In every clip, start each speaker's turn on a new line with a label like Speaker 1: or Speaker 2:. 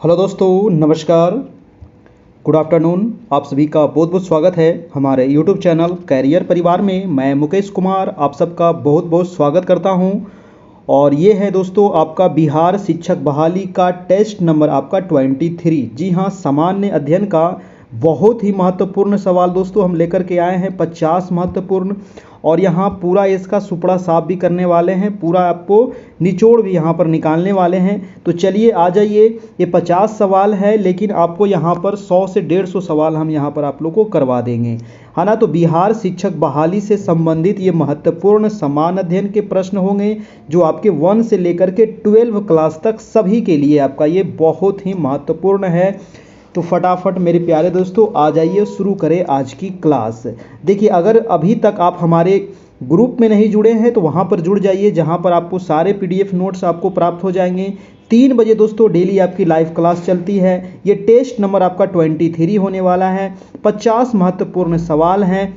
Speaker 1: Hello दोस्तों, नमस्कार, good afternoon. आप सभी का बहुत बहुत स्वागत है हमारे यूट्यूब चैनल कैरियर परिवार में। मैं मुकेश कुमार आप सबका बहुत बहुत स्वागत करता हूं। और ये है दोस्तों आपका बिहार शिक्षक बहाली का टेस्ट नंबर आपका 23। जी हाँ, सामान्य अध्ययन का बहुत ही महत्वपूर्ण सवाल दोस्तों हम लेकर के आए हैं, 50 महत्वपूर्ण। और यहाँ पूरा इसका सुपड़ा साफ भी करने वाले हैं, पूरा आपको निचोड़ भी यहाँ पर निकालने वाले हैं। तो चलिए आ जाइए। ये 50 सवाल है, लेकिन आपको यहाँ पर 100 से 150 सवाल हम यहाँ पर आप लोग को करवा देंगे, है ना। तो बिहार शिक्षक बहाली से संबंधित ये महत्वपूर्ण समान अध्ययन के प्रश्न होंगे, जो आपके 1 से लेकर के 12 क्लास तक सभी के लिए आपका ये बहुत ही महत्वपूर्ण है। तो फटाफट मेरे प्यारे दोस्तों आ जाइए, शुरू करें आज की क्लास। देखिए, अगर अभी तक आप हमारे ग्रुप में नहीं जुड़े हैं तो वहाँ पर जुड़ जाइए, जहाँ पर आपको सारे पीडीएफ नोट्स आपको प्राप्त हो जाएंगे। 3 बजे दोस्तों डेली आपकी लाइव क्लास चलती है। ये टेस्ट नंबर आपका 23 होने वाला है। 50 महत्वपूर्ण सवाल हैं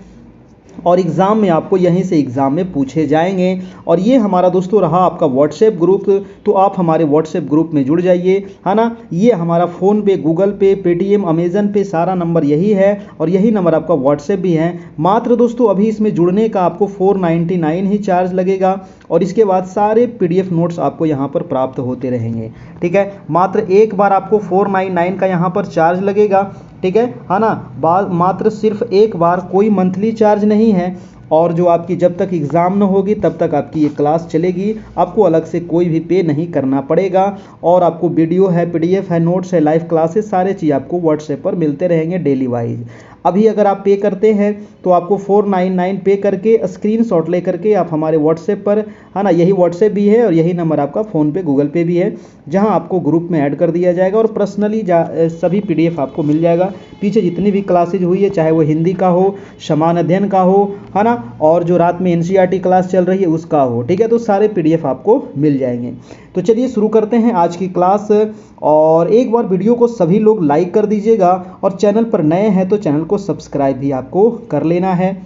Speaker 1: और एग्ज़ाम में आपको यहीं से एग्ज़ाम में पूछे जाएंगे। और ये हमारा दोस्तों रहा आपका व्हाट्सएप ग्रुप, तो आप हमारे व्हाट्सएप ग्रुप में जुड़ जाइए, है ना। ये हमारा फ़ोन पे, गूगल पे, पेटीएम, अमेज़न पे सारा नंबर यही है और यही नंबर आपका व्हाट्सएप भी है। मात्र दोस्तों अभी इसमें जुड़ने का आपको 499 ही चार्ज लगेगा और इसके बाद सारे पीडीएफ नोट्स आपको यहाँ पर प्राप्त होते रहेंगे। ठीक है, मात्र एक बार आपको 499 का यहाँ पर चार्ज लगेगा। ठीक है ना। मात्र सिर्फ एक बार, कोई मंथली चार्ज नहीं है। और जो आपकी जब तक एग्ज़ाम न होगी तब तक आपकी ये क्लास चलेगी, आपको अलग से कोई भी पे नहीं करना पड़ेगा। और आपको वीडियो है, पीडीएफ है, नोट्स है, लाइव क्लासेस, सारे चीज़ आपको व्हाट्सएप पर मिलते रहेंगे डेली वाइज। अभी अगर आप पे करते हैं तो आपको 499 पे करके स्क्रीनशॉट ले करके आप हमारे व्हाट्सएप पर, है ना, यही व्हाट्सएप भी है और यही नंबर आपका फ़ोन पे, गूगल पे भी है, जहां आपको ग्रुप में ऐड कर दिया जाएगा और पर्सनली सभी पीडीएफ आपको मिल जाएगा। पीछे जितनी भी क्लासेज हुई है, चाहे वो हिंदी का हो, समान अध्ययन का हो, है ना, और जो रात में एनसीईआरटी क्लास चल रही है उसका हो, ठीक है, तो सारे पीडीएफ आपको मिल जाएंगे। तो चलिए शुरू करते हैं आज की क्लास। और एक बार वीडियो को सभी लोग लाइक कर दीजिएगा और चैनल पर नए हैं तो चैनल को सब्सक्राइब भी आपको कर लेना है।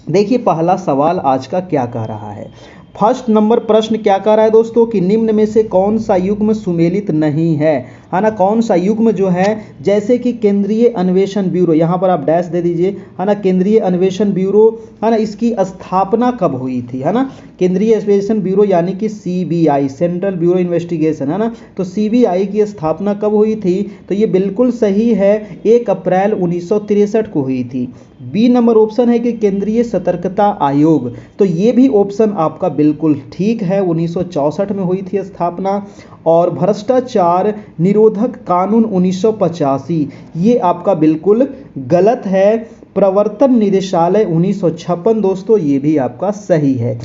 Speaker 1: देखिए पहला सवाल आज का क्या कह रहा है। फर्स्ट नंबर प्रश्न क्या कह रहा है दोस्तों कि निम्न में से कौन सा युग्म सुमेलित नहीं है ना। कौन सा युग्म जो है, जैसे कि केंद्रीय अन्वेषण ब्यूरो, यहाँ पर आप डैश दे दीजिए, है ना। केंद्रीय अन्वेषण ब्यूरो, है ना, इसकी स्थापना कब हुई थी, है ना। केंद्रीय अन्वेषण ब्यूरो यानी कि सीबीआई, सेंट्रल ब्यूरो इन्वेस्टिगेशन, है ना। तो सीबीआई की स्थापना कब हुई थी, तो ये बिल्कुल सही है, 1 अप्रैल 1963 को हुई थी। बी नंबर ऑप्शन है कि केंद्रीय सतर्कता आयोग, तो ये भी ऑप्शन आपका बिल्कुल ठीक है, 1964 में हुई थी स्थापना। और भ्रष्टाचार निरोधक कानून 1985, ये आपका बिल्कुल गलत है। प्रवर्तन निदेशालय 1956 दोस्तों, ये भी आपका सही है।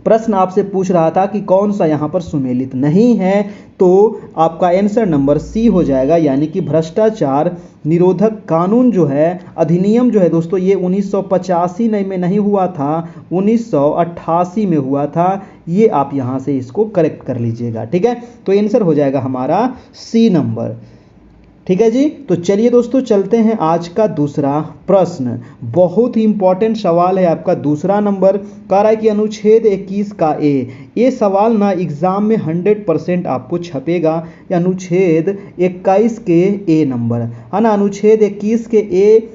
Speaker 1: प्रश्न आपसे पूछ रहा था कि कौन सा यहाँ पर सुमेलित नहीं है, तो आपका आंसर नंबर सी हो जाएगा, यानी कि भ्रष्टाचार निरोधक कानून जो है, अधिनियम जो है दोस्तों, ये 1985 में नहीं हुआ था, 1988 में हुआ था। ये आप यहाँ से इसको करेक्ट कर लीजिएगा, ठीक है। तो आंसर हो जाएगा हमारा सी नंबर, ठीक है जी। तो चलिए दोस्तों चलते हैं आज का दूसरा प्रश्न। बहुत ही इंपॉर्टेंट सवाल है आपका दूसरा नंबर। कह रहा है कि अनुच्छेद 21 का ए, ये सवाल ना एग्जाम में 100% आपको छपेगा। अनुच्छेद 21 के ए नंबर, है ना। अनुच्छेद 21 के ए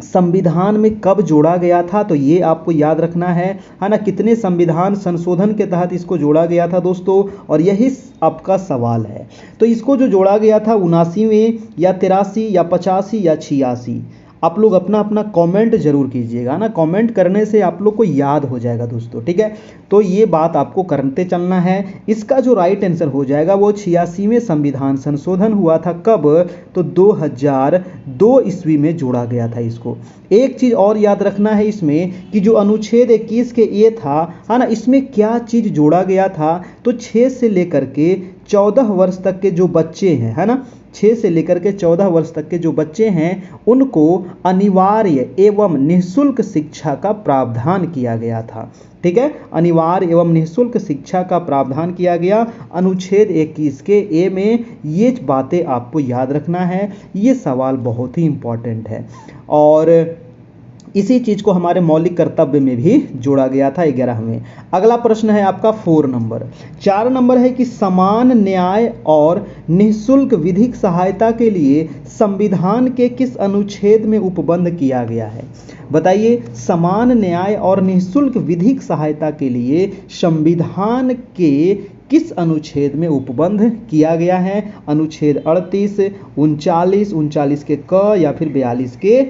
Speaker 1: संविधान में कब जोड़ा गया था, तो ये आपको याद रखना है ना। कितने संविधान संशोधन के तहत इसको जोड़ा गया था दोस्तों, और यही आपका सवाल है। तो इसको जो जोड़ा गया था 79वें या 83 या 85 या 86, आप लोग अपना अपना कमेंट जरूर कीजिएगा ना। कमेंट करने से आप लोग को याद हो जाएगा दोस्तों, ठीक है। तो ये बात आपको करते चलना है। इसका जो राइट आंसर हो जाएगा वो 86वें संविधान संशोधन हुआ था। कब, तो 2002 ईस्वी में जोड़ा गया था इसको। एक चीज़ और याद रखना है इसमें कि जो अनुच्छेद 21 के ये था, है ना, इसमें क्या चीज़ जोड़ा गया था, तो 6 से लेकर के 14 वर्ष तक के जो बच्चे हैं, है ना, 6 से लेकर के 14 वर्ष तक के जो बच्चे हैं, उनको अनिवार्य एवं निःशुल्क शिक्षा का प्रावधान किया गया था, ठीक है। अनिवार्य एवं निःशुल्क शिक्षा का प्रावधान किया गया अनुच्छेद 21 के ए में। ये बातें आपको याद रखना है, ये सवाल बहुत ही इंपॉर्टेंट है। और इसी चीज को हमारे मौलिक कर्तव्य में भी जोड़ा गया था 11वें। अगला प्रश्न है आपका 4 नंबर। 4 नंबर है कि समान न्याय और निःशुल्क विधिक सहायता के लिए संविधान के किस अनुच्छेद में उपबंध किया गया है? बताइए, समान न्याय और निःशुल्क विधिक सहायता के लिए संविधान के किस अनुच्छेद में उपबंध किया गया है? अनुच्छेद 38, 39, 39 के क या फिर 42 के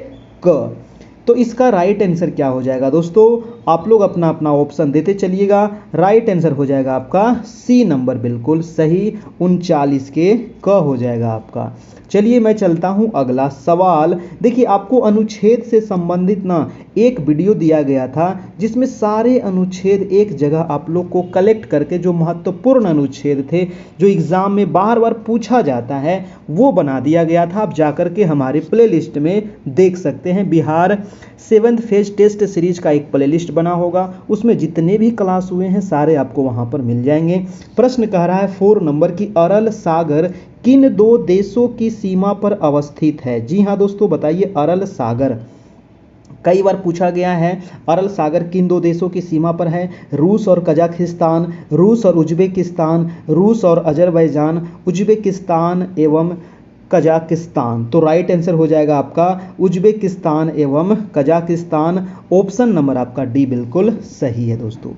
Speaker 1: क। तो इसका राइट आंसर क्या हो जाएगा दोस्तों? आप लोग अपना अपना ऑप्शन देते चलिएगा। राइट आंसर हो जाएगा आपका सी नंबर, बिल्कुल सही, 39 के क हो जाएगा आपका। चलिए मैं चलता हूं अगला सवाल। देखिए, आपको अनुच्छेद से संबंधित ना एक वीडियो दिया गया था जिसमें सारे अनुच्छेद एक जगह आप लोग को कलेक्ट करके जो महत्वपूर्ण अनुच्छेद थे, जो एग्जाम में बार बार पूछा जाता है, वो बना दिया गया था। आप जाकर के हमारे प्लेलिस्ट में देख सकते हैं। Bihar 7th phase test series का एक प्लेलिस्ट बना होगा, उसमें जितने भी क्लास हुए हैं सारे आपको वहां पर मिल जाएंगे। प्रश्न कह रहा है 4 नंबर की अरल सागर किन 2 देशों की सीमा पर अवस्थित है? जी हाँ दोस्तों, बताइए, अरल सागर कई बार पूछा गया है। अरल सागर किन 2 देशों की सीमा पर है? रूस और कजाकिस्तान, रूस और उज्बेकिस्तान, रूस और अजरबैजान, उज्बेकिस्तान एवं कजाकिस्तान। तो राइट आंसर हो जाएगा आपका उज्बेकिस्तान एवं कजाकिस्तान। ऑप्शन नंबर आपका डी बिल्कुल सही है दोस्तों।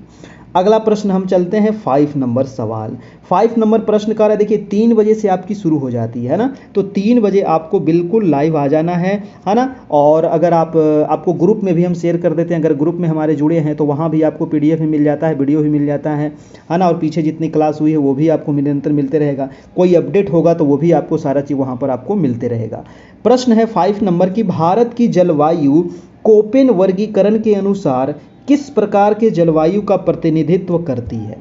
Speaker 1: अगला प्रश्न हम चलते हैं 5 नंबर सवाल। 5 नंबर प्रश्न का है, देखिए 3 बजे से आपकी शुरू हो जाती है ना, तो 3 बजे आपको बिल्कुल लाइव आ जाना है ना। और अगर आपको ग्रुप में भी हम शेयर कर देते हैं, अगर ग्रुप में हमारे जुड़े हैं तो वहाँ भी आपको PDF भी मिल जाता है, वीडियो भी मिल जाता है ना। और पीछे जितनी क्लास हुई है वो भी आपको निरंतर मिलते रहेगा। कोई अपडेट होगा तो वो भी आपको सारा चीज़ वहाँ पर आपको मिलते रहेगा। प्रश्न है 5 नंबर की भारत की जलवायु कोपेन वर्गीकरण के अनुसार किस प्रकार के जलवायु का प्रतिनिधित्व करती है?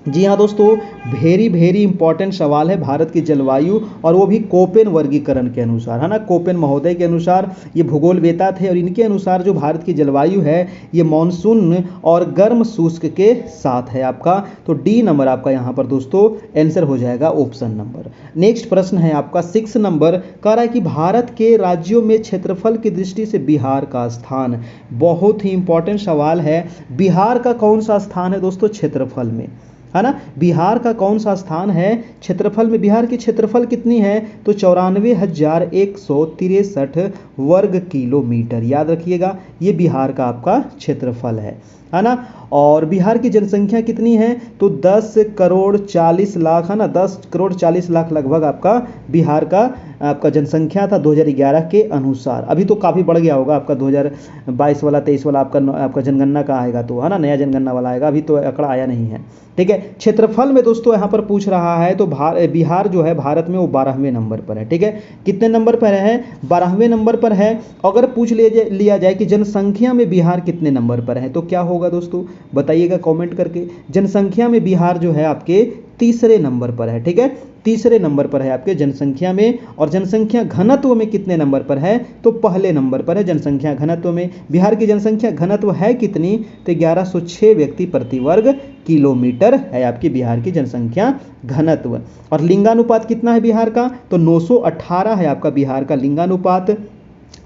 Speaker 1: जी हाँ दोस्तों, वेरी इंपॉर्टेंट सवाल है। भारत की जलवायु, और वो भी कोपेन वर्गीकरण के अनुसार, है ना। कोपेन महोदय के अनुसार ये भूगोलवेता थे, और इनके अनुसार जो भारत की जलवायु है ये मानसून और गर्म शुष्क के साथ है आपका। तो डी नंबर आपका यहाँ पर दोस्तों आंसर हो जाएगा, ऑप्शन नंबर। नेक्स्ट प्रश्न है आपका 6 नंबर, कह रहा है कि भारत के राज्यों में क्षेत्रफल की दृष्टि से बिहार का स्थान। बहुत ही इंपॉर्टेंट सवाल है। बिहार का कौन सा स्थान है दोस्तों क्षेत्रफल में, है ना? बिहार का कौन सा स्थान है क्षेत्रफल में? बिहार की क्षेत्रफल कितनी है? तो 94,163 वर्ग किलोमीटर। याद रखिएगा, ये बिहार का आपका क्षेत्रफल है ना। और बिहार की जनसंख्या कितनी है? तो 10 करोड़ 40 लाख, है ना। 10 करोड़ 40 लाख लगभग आपका बिहार का आपका जनसंख्या था 2011 के अनुसार। अभी तो काफ़ी बढ़ गया होगा आपका 2022 वाला 23 वाला आपका जनगणना का आएगा तो, है ना, नया जनगणना वाला आएगा। अभी तो आंकड़ा आया नहीं है, ठीक है। क्षेत्रफल में दोस्तों यहाँ पर पूछ रहा है तो बिहार जो है भारत में वो 12वें नंबर पर है, ठीक है। कितने नंबर पर है? 12वें नंबर पर है। अगर पूछ लिया जाए कि जनसंख्या में बिहार कितने नंबर पर है तो क्या होगा दोस्तों, बताइएगा कमेंट करके। जनसंख्या में बिहार जो है आपके 3रे नंबर पर है, ठीक है। 3रे नंबर पर है आपके जनसंख्या में। और जनसंख्या घनत्व में कितने नंबर पर है? तो पहले नंबर पर है जनसंख्या घनत्व में। बिहार की जनसंख्या घनत्व है कितनी? तो 1106 व्यक्ति प्रति वर्ग किलोमीटर है आपकी बिहार की जनसंख्या घनत्व। और लिंगानुपात कितना है बिहार का? तो 918 है आपका बिहार का लिंगानुपात।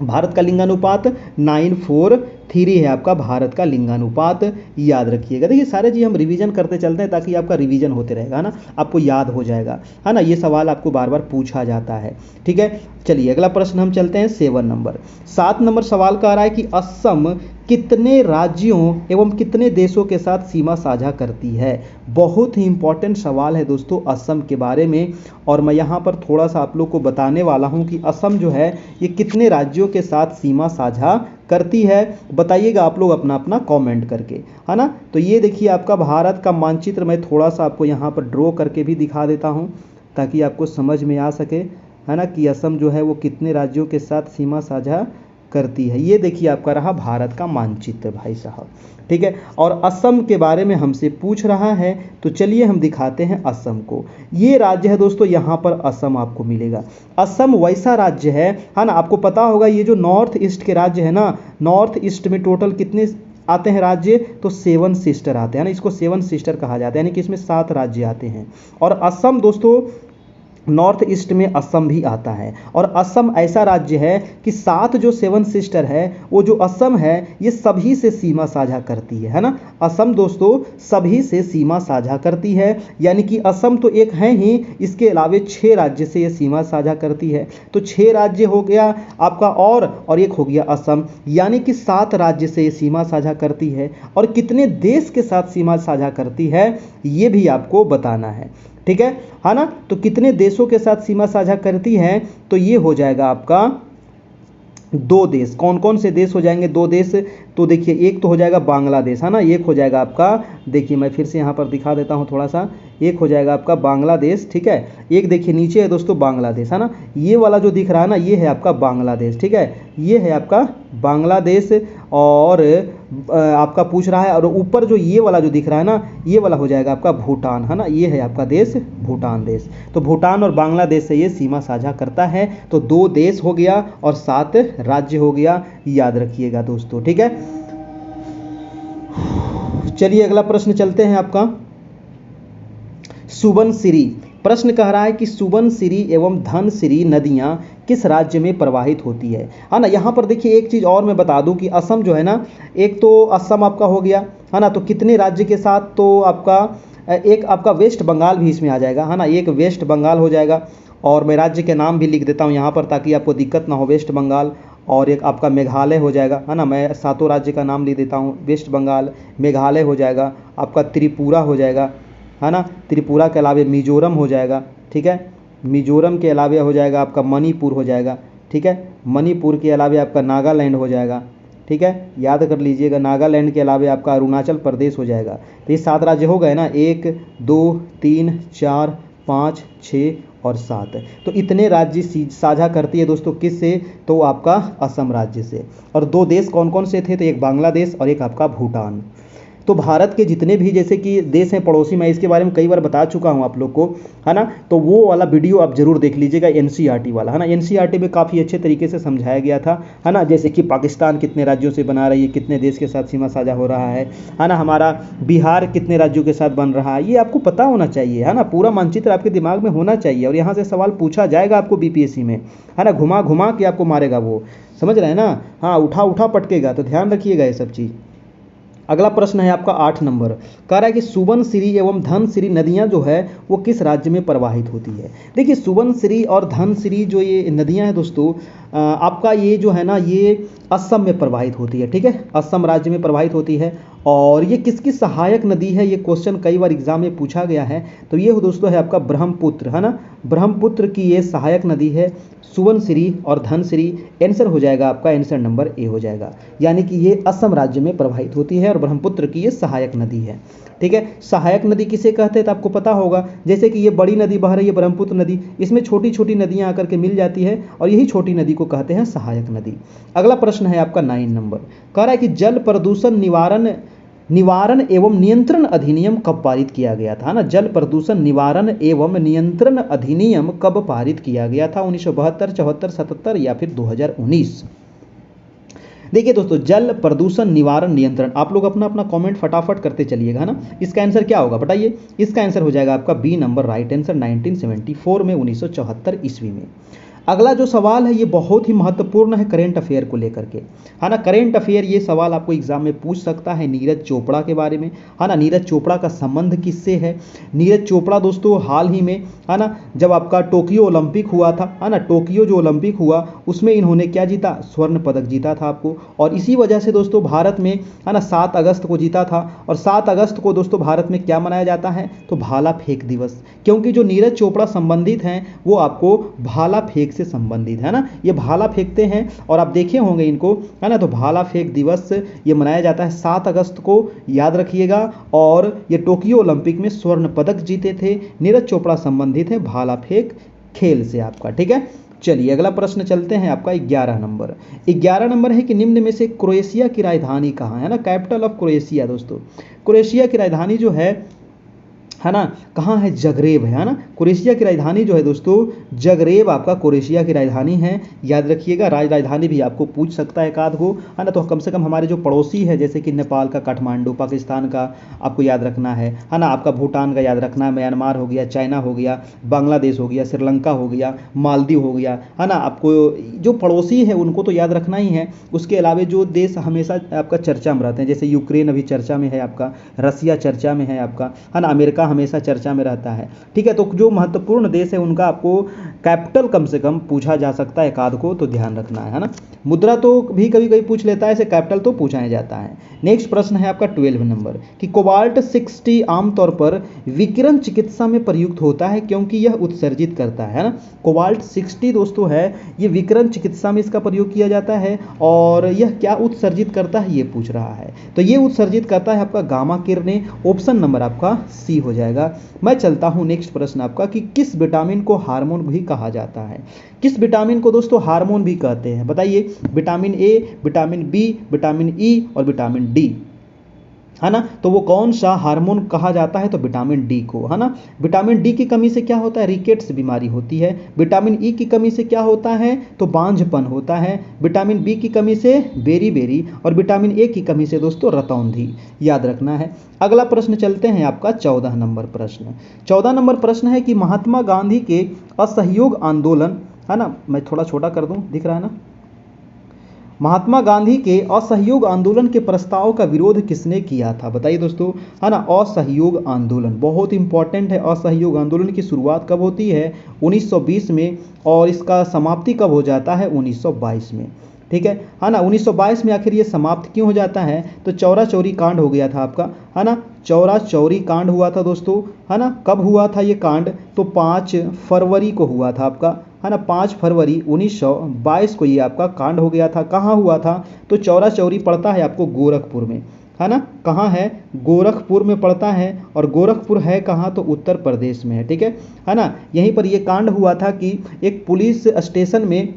Speaker 1: भारत का लिंगानुपात 943 है आपका भारत का लिंगानुपात। याद रखिएगा। देखिए सारे चीज़ हम रिवीजन करते चलते हैं ताकि आपका रिवीजन होते रहेगा ना, आपको याद हो जाएगा, है ना। ये सवाल आपको बार बार पूछा जाता है, ठीक है। चलिए अगला प्रश्न हम चलते हैं 7 नंबर। 7 नंबर सवाल का आ रहा है कि असम कितने राज्यों एवं कितने देशों के साथ सीमा साझा करती है? बहुत ही इंपॉर्टेंट सवाल है दोस्तों असम के बारे में। और मैं यहाँ पर थोड़ा सा आप लोग को बताने वाला हूँ कि असम जो है ये कितने राज्यों के साथ सीमा साझा करती है। बताइएगा आप लोग अपना अपना कमेंट करके, है ना। तो ये देखिए आपका भारत का मानचित्र मैं थोड़ा सा आपको यहाँ पर ड्रॉ करके भी दिखा देता हूँ ताकि आपको समझ में आ सके, है ना, कि असम जो है वो कितने राज्यों के साथ सीमा साझा करती है। ये देखिए आपका रहा भारत का मानचित्र भाई साहब, ठीक है। और असम के बारे में हमसे पूछ रहा है तो चलिए हम दिखाते हैं असम को। ये राज्य है दोस्तों, यहाँ पर असम आपको मिलेगा। असम वैसा राज्य है ना, आपको पता होगा ये जो नॉर्थ ईस्ट के राज्य है ना, नॉर्थ ईस्ट में टोटल कितने आते हैं राज्य? तो 7 सिस्टर आते हैं ना, इसको 7 सिस्टर कहा जाता है, यानी कि इसमें 7 राज्य आते हैं। और असम दोस्तों नॉर्थ ईस्ट में असम भी आता है। और असम ऐसा राज्य है कि 7 जो 7 सिस्टर है, वो जो असम है ये सभी से सीमा साझा करती है ना। असम दोस्तों सभी से सीमा साझा करती है, यानी कि असम तो एक है ही, इसके अलावे 6 राज्य से ये सीमा साझा करती है। तो 6 राज्य हो गया आपका, और एक हो गया असम, यानी कि 7 राज्य से ये सीमा साझा करती है। और कितने देश के साथ सीमा साझा करती है ये भी आपको बताना है, ठीक है ना। तो कितने देशों के साथ सीमा साझा करती है, तो ये हो जाएगा आपका 2 देश। कौन कौन से देश हो जाएंगे 2 देश, तो देखिए एक तो हो जाएगा बांग्लादेश, है ना, एक हो जाएगा आपका, देखिए मैं फिर से यहाँ पर दिखा देता हूँ थोड़ा सा, एक हो जाएगा आपका बांग्लादेश, ठीक है। एक देखिए नीचे है दोस्तों बांग्लादेश, है ना, ये वाला जो दिख रहा है ना ये है आपका बांग्लादेश, ठीक है, ये है आपका बांग्लादेश। और आपका पूछ रहा है, और ऊपर जो ये वाला जो दिख रहा है ना ये वाला हो जाएगा आपका भूटान, है ना, ये है आपका देश भूटान देश। तो भूटान और बांग्लादेश से ये सीमा साझा करता है। तो 2 देश हो गया और 7 राज्य हो गया, याद रखिएगा दोस्तों, ठीक है। चलिए अगला प्रश्न चलते हैं आपका। सुबनसिरी प्रश्न कह रहा है कि सुबनसिरी एवं धनसिरी नदियां किस राज्य में प्रवाहित होती है ना। यहाँ पर देखिए एक चीज़ और मैं बता दूं कि असम जो है ना, एक तो असम आपका हो गया, है ना, तो कितने राज्य के साथ, तो आपका एक आपका वेस्ट बंगाल भी इसमें आ जाएगा, है ना, एक वेस्ट बंगाल हो जाएगा। और मैं राज्य के नाम भी लिख देता हूँ यहाँ पर ताकि आपको दिक्कत ना हो, वेस्ट बंगाल, और एक आपका मेघालय हो जाएगा, है ना, मैं 7 राज्य का नाम लिख देता हूँ, वेस्ट बंगाल, मेघालय हो जाएगा, आपका त्रिपुरा हो जाएगा, है ना, त्रिपुरा के अलावे मिजोरम हो जाएगा, ठीक है, मिजोरम के अलावे हो जाएगा आपका मणिपुर हो जाएगा, ठीक है, मणिपुर के अलावे आपका नागालैंड हो जाएगा, ठीक है, याद कर लीजिएगा, नागालैंड के अलावे आपका अरुणाचल प्रदेश हो जाएगा। तो ये 7 राज्य हो गए ना, 1 2 3 4 5 6 और 7। तो इतने राज्य साझा करती है दोस्तों किससे, तो आपका असम राज्य से। और 2 देश कौन कौन से थे, तो एक बांग्लादेश और एक आपका भूटान। तो भारत के जितने भी जैसे कि देश हैं पड़ोसी, मैं इसके बारे में कई बार बता चुका हूं आप लोग को, है ना, तो वो वाला वीडियो आप जरूर देख लीजिएगा, एनसीईआरटी वाला, है ना, एनसीईआरटी में काफ़ी अच्छे तरीके से समझाया गया था, है ना, जैसे कि पाकिस्तान कितने राज्यों से बना रही है, कितने देश के साथ सीमा साझा हो रहा है ना, हमारा बिहार कितने राज्यों के साथ बन रहा है, ये आपको पता होना चाहिए, है ना, पूरा मानचित्र आपके दिमाग में होना चाहिए। और यहाँ से सवाल पूछा जाएगा आपको बीपीएससी में, है ना, घुमा घुमा के आपको मारेगा वो, समझ रहे हैं ना, हाँ, उठा उठा पटकेगा, तो ध्यान रखिएगा ये सब चीज़। अगला प्रश्न है आपका 8 नंबर, कह रहा है कि सुबनसिरी एवं धनसिरी नदियां जो है वो किस राज्य में प्रवाहित होती है। देखिए सुबनसिरी और धनसिरी जो ये नदियां हैं दोस्तों, आपका ये जो है ना ये असम में प्रवाहित होती है, ठीक है, असम राज्य में प्रवाहित होती है। और ये किसकी सहायक नदी है, ये क्वेश्चन कई बार एग्जाम में पूछा गया है। तो ये दोस्तों है आपका ब्रह्मपुत्र, है ना, ब्रह्मपुत्र की ये सहायक नदी है सुबनसिरी और धनसिरी। आंसर हो जाएगा आपका, आंसर नंबर ए हो जाएगा, यानी कि ये असम राज्य में प्रवाहित होती है और ब्रह्मपुत्र की ये सहायक नदी है, ठीक है। सहायक नदी किसे कहते हैं तो आपको पता होगा, जैसे कि ये बड़ी नदी बह रही है ब्रह्मपुत्र नदी, इसमें छोटी छोटी नदियां आकर के मिल जाती है और यही छोटी नदी को कहते हैं सहायक नदी। अगला प्रश्न है आपका 9 नंबर, कह रहा है कि जल प्रदूषण निवारण एवं नियंत्रण अधिनियम कब पारित किया गया था ना। जल प्रदूषण निवारण एवं नियंत्रण अधिनियम कब पारित किया गया था, 1972, 74, 77 या फिर 2019। देखिए दोस्तों, जल प्रदूषण निवारण नियंत्रण, आप लोग अपना अपना कमेंट फटाफट करते चलिएगा ना। इसका आंसर क्या होगा बताइए, इसका आंसर हो जाएगा आपका बी नंबर, राइट आंसर, 1974 में, 1974 ईस्वी में। अगला जो सवाल है ये बहुत ही महत्वपूर्ण है करेंट अफेयर को लेकर के, है ना। करेंट अफेयर ये सवाल आपको एग्जाम में पूछ सकता है नीरज चोपड़ा के बारे में, है ना। नीरज चोपड़ा का संबंध किससे है। नीरज चोपड़ा दोस्तों हाल ही में, है ना, जब आपका टोक्यो ओलंपिक हुआ था, है ना, टोक्यो जो ओलंपिक हुआ उसमें इन्होंने क्या जीता, स्वर्ण पदक जीता था आपको। और इसी वजह से दोस्तों भारत में, है ना, 7 अगस्त को जीता था। और 7 अगस्त को दोस्तों भारत में क्या मनाया जाता है, तो भाला फेंक दिवस, क्योंकि जो नीरज चोपड़ा संबंधित हैं वो आपको भाला फेंक से संबंधित है ना, ये भाला फेंकते हैं और आप देखे होंगे इनको, है ना। तो भाला फेंक दिवस ये मनाया जाता है 7 अगस्त को, याद रखिएगा। और ये टोक्यो ओलंपिक में स्वर्ण पदक जीते थे। नीरज चोपड़ा संबंधित है भाला फेंक खेल से आपका, ठीक है। चलिए अगला प्रश्न चलते हैं आपका 11 नंबर। 11 नंबर है कि निम्न में से क्रोएशिया की राजधानी कहाँ है ना, कैपिटल ऑफ क्रोएशिया। दोस्तों क्रोएशिया की राजधानी जो है है ना, कहाँ है, जगरेब है ना। क्रोएशिया की राजधानी जो है दोस्तों जगरेब आपका क्रोएशिया की राजधानी है, याद रखिएगा। राजधानी भी आपको पूछ सकता है एक आध को, है ना। तो कम से कम हमारे जो पड़ोसी है जैसे कि नेपाल का काठमांडू, पाकिस्तान का आपको याद रखना है ना। आपका भूटान का याद रखना है, म्यांमार हो गया, चाइना हो गया, बांग्लादेश हो गया, श्रीलंका हो गया, मालदीव हो गया, है ना। आपको जो पड़ोसी है उनको तो याद रखना ही है। उसके अलावा जो देश हमेशा आपका चर्चा में रहते हैं, जैसे यूक्रेन अभी चर्चा में है आपका, रसिया चर्चा में है आपका, है ना, अमेरिका हमेशा चर्चा में रहता है, ठीक है। तो जो महत्वपूर्ण देश है उनका आपको कैपिटल कम से कम पूछा जा सकता है एक आध को, तो ध्यान रखना है ना। मुद्रा तो भी कभी कभी पूछ लेता है, ऐसे कैपिटल तो पूछा ही जाता है। नेक्स्ट प्रश्न है आपका 12 नंबर कि कोबाल्ट 60 आमतौर पर विकिरण चिकित्सा में प्रयुक्त होता है क्योंकि यह उत्सर्जित करता है ना। कोबाल्ट 60 दोस्तों है, ये विकिरण चिकित्सा में इसका प्रयोग किया जाता है। और यह क्या उत्सर्जित करता है ये पूछ रहा है, तो ये उत्सर्जित करता है आपका गामा किरणें। ऑप्शन नंबर आपका सी हो जाएगा। मैं चलता हूं नेक्स्ट प्रश्न आपका कि किस विटामिन को हार्मोन भी कहा जाता है। किस विटामिन को दोस्तों हार्मोन भी कहते हैं, बताइए। Vitamin A, vitamin B, vitamin E और विटामिन डी, है ना। तो वो कौन सा हार्मोन कहा जाता है, तो विटामिन डी को, है ना। विटामिन डी की कमी से क्या होता है, रिकेट्स बीमारी होती है। विटामिन ई की कमी से क्या होता है, तो बांझपन होता है। विटामिन बी की कमी से बेरी, और विटामिन ए की कमी से दोस्तों रतौंधी, याद रखना है। अगला प्रश्न चलते हैं आपका 14 नंबर प्रश्न। 14 नंबर प्रश्न है कि महात्मा गांधी के असहयोग आंदोलन, है ना, मैं थोड़ा छोटा कर दूं, दिख रहा है ना। महात्मा गांधी के असहयोग आंदोलन के प्रस्ताव का विरोध किसने किया था, बताइए दोस्तों, है ना। असहयोग आंदोलन बहुत इंपॉर्टेंट है। असहयोग आंदोलन की शुरुआत कब होती है, 1920 में, और इसका समाप्ति कब हो जाता है, 1922 में, ठीक है ना। 1922 में आखिर ये समाप्त क्यों हो जाता है, तो चौरा चौरी कांड हो गया था आपका, है ना। चौरा चौरी कांड हुआ था दोस्तों, है ना। कब हुआ था ये कांड, तो 5 फरवरी को हुआ था आपका, है ना। 5 फरवरी 1922 को ये आपका कांड हो गया था। कहाँ हुआ था, तो चौरा चौरी पड़ता है आपको गोरखपुर में, है ना। कहाँ है, गोरखपुर में पड़ता है। और गोरखपुर है कहाँ, तो उत्तर प्रदेश में है, ठीक है ना। यहीं पर ये कांड हुआ था कि एक पुलिस स्टेशन में,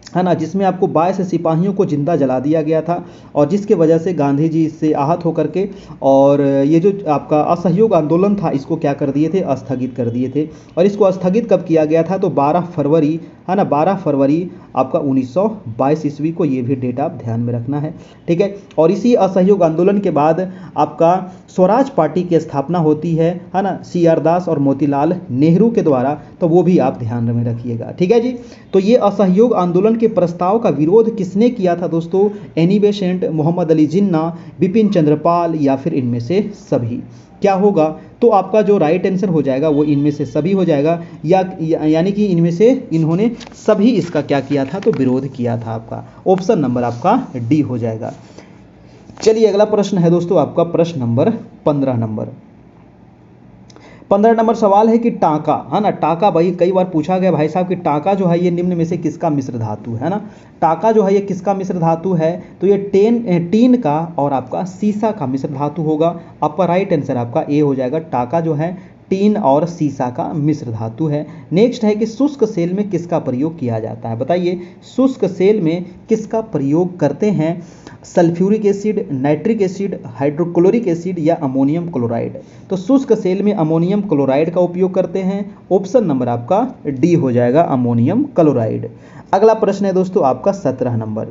Speaker 1: है ना, जिसमें आपको 22 सिपाहियों को जिंदा जला दिया गया था, और जिसके वजह से गांधी जी इससे आहत होकर के, और ये जो आपका असहयोग आंदोलन था इसको क्या कर दिए थे, स्थगित कर दिए थे। और इसको स्थगित कब किया गया था, तो 12 फरवरी, है ना, 12 फरवरी आपका 1922 ईस्वी को, ये भी डेट आप ध्यान में रखना है, ठीक है। और इसी असहयोग आंदोलन के बाद आपका स्वराज पार्टी की स्थापना होती है ना, CR दास और मोतीलाल नेहरू के द्वारा, तो वो भी आप ध्यान में रखिएगा, ठीक है जी। तो ये असहयोग आंदोलन के प्रस्ताव का विरोध किसने किया था दोस्तों, एनी बेसेंट, मोहम्मद अली जिन्ना, बिपिन चंद्रपाल, या फिर इनमें से सभी। क्या होगा, तो आपका जो राइट आंसर हो जाएगा वो इनमें से सभी हो जाएगा, यानी कि इनमें से इन्होंने सभी इसका क्या किया था, तो विरोध किया था। आपका ऑप्शन नंबर आपका डी हो जाएगा। चलिए अगला प्रश्न है दोस्तों आपका प्रश्न नंबर 15 नंबर। 15 नंबर सवाल है कि टाका, है ना, टाका, भाई कई बार पूछा गया भाई साहब कि टाका जो है ये निम्न में से किसका मिश्र धातु है ना। टाका जो है ये किसका मिश्र धातु है, तो ये टीन का और आपका सीसा का मिश्र धातु होगा। आपका राइट आंसर आपका ए हो जाएगा। टाका जो है टीन और सीसा का मिश्र धातु है। नेक्स्ट है कि शुष्क सेल में किसका प्रयोग किया जाता है, बताइए। शुष्क सेल में किसका प्रयोग करते हैं, sulphuric acid, nitric acid, hydrochloric acid या अमोनियम क्लोराइड। तो शुष्क सेल में अमोनियम क्लोराइड का उपयोग करते हैं। ऑप्शन नंबर आपका डी हो जाएगा, अमोनियम क्लोराइड। अगला प्रश्न है दोस्तों आपका 17 नंबर।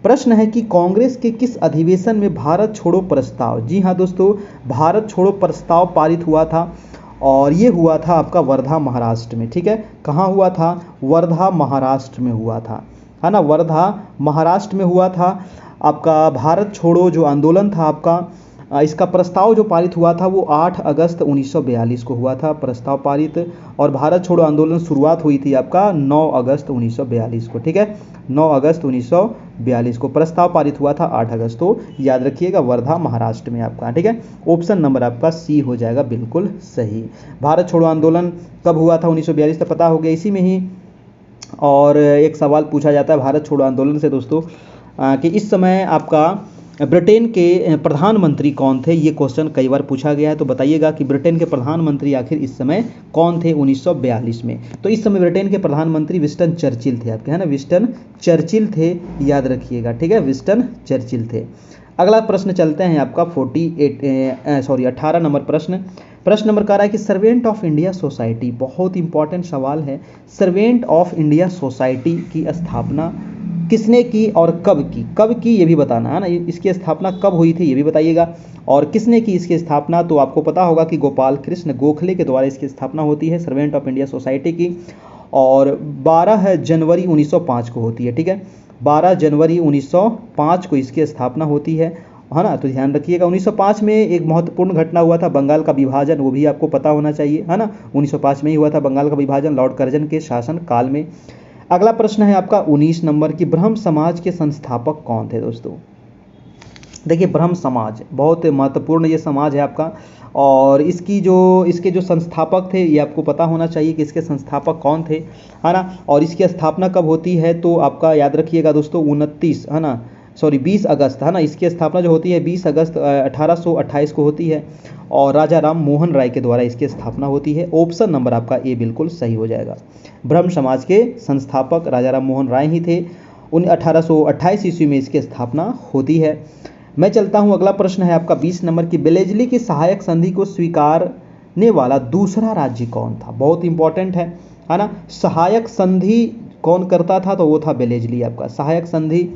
Speaker 1: प्रश्न है कि कांग्रेस के किस अधिवेशन में भारत छोड़ो प्रस्ताव, जी हाँ दोस्तों, भारत छोड़ो प्रस्ताव पारित हुआ था, और ये हुआ था आपका वर्धा महाराष्ट्र में, ठीक है। कहाँ हुआ था, वर्धा महाराष्ट्र में हुआ था, है ना, वर्धा महाराष्ट्र में हुआ था। आपका भारत छोड़ो जो आंदोलन था आपका, इसका प्रस्ताव जो पारित हुआ था वो 8 अगस्त 1942 को हुआ था प्रस्ताव पारित। और भारत छोड़ो आंदोलन शुरुआत हुई थी आपका 9 अगस्त 1942 को, ठीक है। 9 अगस्त 1942 को प्रस्ताव पारित हुआ था 8 अगस्त, तो याद रखिएगा वर्धा महाराष्ट्र में आपका, ठीक है। ऑप्शन नंबर आपका सी हो जाएगा, बिल्कुल सही। भारत छोड़ो आंदोलन कब हुआ था, 1942, तो पता हो गया इसी में ही। और एक सवाल पूछा जाता है भारत छोड़ो आंदोलन से दोस्तों कि इस समय आपका ब्रिटेन के प्रधानमंत्री कौन थे, ये क्वेश्चन कई बार पूछा गया है। तो बताइएगा कि ब्रिटेन के प्रधानमंत्री आखिर इस समय कौन थे 1942 में। तो इस समय ब्रिटेन के प्रधानमंत्री विंस्टन चर्चिल थे आपके, है ना, विंस्टन चर्चिल थे, याद रखिएगा, ठीक है, विंस्टन चर्चिल थे। अगला प्रश्न चलते हैं आपका 18 नंबर प्रश्न। प्रश्न नंबर कह रहा है कि सर्वेंट ऑफ इंडिया सोसाइटी, बहुत इंपॉर्टेंट सवाल है। सर्वेंट ऑफ इंडिया सोसाइटी की स्थापना किसने की और कब की ये भी बताना है ना। इसकी स्थापना कब हुई थी ये भी बताइएगा, और किसने की इसकी स्थापना, तो आपको पता होगा कि गोपाल कृष्ण गोखले के द्वारा इसकी स्थापना होती है सर्वेंट ऑफ इंडिया सोसाइटी की, और 12 जनवरी 1905 को होती है। ठीक है, 12 जनवरी 1905 को इसकी स्थापना होती है ना। तो ध्यान रखिएगा 1905 में एक महत्वपूर्ण घटना हुआ था, बंगाल का विभाजन, वो भी आपको पता होना चाहिए, है ना। 1905 में ही हुआ था बंगाल का विभाजन, लॉर्ड कर्जन के शासन काल में। अगला प्रश्न है आपका 19 नंबर की, ब्रह्म समाज के संस्थापक कौन थे दोस्तों। देखिए ब्रह्म समाज बहुत महत्वपूर्ण ये समाज है आपका, और इसके जो संस्थापक थे ये आपको पता होना चाहिए कि इसके संस्थापक कौन थे, है ना। और इसकी स्थापना कब होती है, तो आपका याद रखिएगा दोस्तों 20 अगस्त, है ना। इसकी स्थापना जो होती है 20 अगस्त 1828 को होती है, और राजा राम मोहन राय के द्वारा इसकी स्थापना होती है। ऑप्शन नंबर आपका ए बिल्कुल सही हो जाएगा। ब्रह्म समाज के संस्थापक राजा राम मोहन राय ही थे। 1828 ईस्वी में इसकी स्थापना होती है। मैं चलता हूं, अगला प्रश्न है आपका 20 नंबर की, बेलेजली की सहायक संधि को स्वीकारने वाला दूसरा राज्य कौन था। बहुत इंपॉर्टेंट है ना। सहायक संधि कौन करता था, तो वो था बेलेजली आपका। सहायक संधि,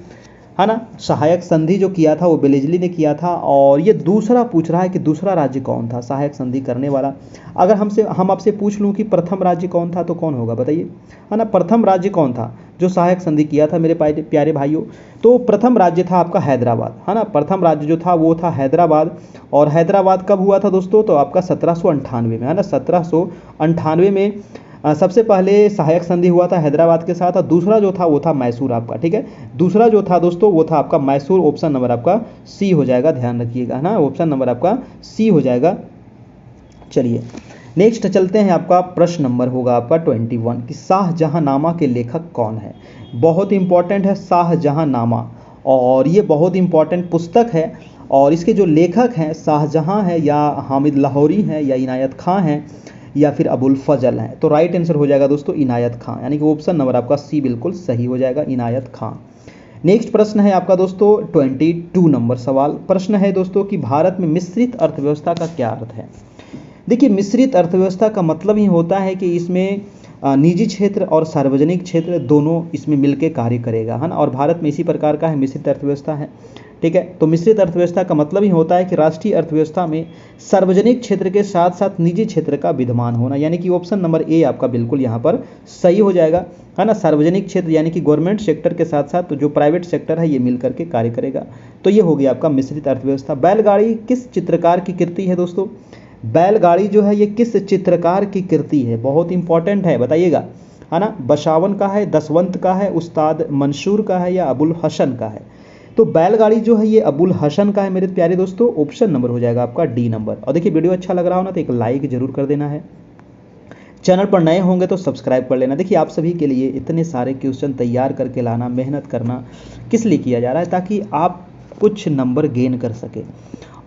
Speaker 1: है ना, सहायक संधि जो किया था वो बेलेजली ने किया था। और ये दूसरा पूछ रहा है कि दूसरा राज्य कौन था सहायक संधि करने वाला। अगर हम आपसे पूछ लूं कि प्रथम राज्य कौन था, तो कौन होगा बताइए, है ना। प्रथम राज्य कौन था जो सहायक संधि किया था मेरे प्यारे भाइयों, तो प्रथम राज्य था आपका हैदराबाद, है ना। प्रथम राज्य जो था वो था हैदराबाद। और हैदराबाद कब हुआ था दोस्तों, तो आपका 1798 में, है ना। 1798 में सबसे पहले सहायक संधि हुआ था हैदराबाद के साथ, और दूसरा जो था वो था मैसूर आपका। ठीक है, दूसरा जो था दोस्तों वो था आपका मैसूर। ऑप्शन नंबर आपका सी हो जाएगा, ध्यान रखिएगा, है ना। ऑप्शन नंबर आपका सी हो जाएगा। चलिए नेक्स्ट चलते हैं, आपका प्रश्न नंबर होगा आपका 21 कि शाहजहांनामा के लेखक कौन है। बहुत इंपॉर्टेंट है शाहजहांनामा, और ये बहुत इंपॉर्टेंट पुस्तक है। और इसके जो लेखक हैं शाहजहां है, या हामिद लाहौरी हैं, या इनायत खां हैं, या फिर अबुल फजल हैं। तो राइट आंसर हो जाएगा दोस्तों इनायत खां, यानी कि ऑप्शन नंबर आपका सी बिल्कुल सही हो जाएगा, इनायत खां। नेक्स्ट प्रश्न है आपका दोस्तों 22 नंबर सवाल। प्रश्न है दोस्तों कि भारत में मिश्रित अर्थव्यवस्था का क्या अर्थ है। देखिए मिश्रित अर्थव्यवस्था का मतलब ही होता है कि इसमें निजी क्षेत्र और सार्वजनिक क्षेत्र दोनों इसमें मिलकर कार्य करेगा, है ना। और भारत में इसी प्रकार का है मिश्रित अर्थव्यवस्था है। ठीक है, तो मिश्रित अर्थव्यवस्था का मतलब ही होता है कि राष्ट्रीय अर्थव्यवस्था में सार्वजनिक क्षेत्र के साथ साथ निजी क्षेत्र का विद्यमान होना, यानी कि ऑप्शन नंबर ए आपका बिल्कुल यहाँ पर सही हो जाएगा, है ना। सार्वजनिक क्षेत्र यानी कि गवर्नमेंट सेक्टर के साथ साथ जो प्राइवेट सेक्टर है ये मिलकर के कार्य करेगा। तो ये हो गया आपका मिश्रित अर्थव्यवस्था। बैलगाड़ी किस चित्रकार की कृति है दोस्तों। बैलगाड़ी जो है ये किस चित्रकार की कृति है, बहुत इंपॉर्टेंट है, बताइएगा, है ना। बसावन का है, दसवंत का है, उस्ताद मंसूर का है, या अबुल हसन का है। तो बैलगाड़ी जो है ये अबुल हसन का है मेरे प्यारे दोस्तों। ऑप्शन नंबर हो जाएगा आपका डी नंबर। और देखिए वीडियो अच्छा लग रहा हो ना तो एक लाइक जरूर कर देना है। चैनल पर नए होंगे तो सब्सक्राइब कर लेना। देखिए आप सभी के लिए इतने सारे क्वेश्चन तैयार करके लाना, मेहनत करना किस लिए किया जा रहा है, ताकि आप कुछ नंबर गेन कर सके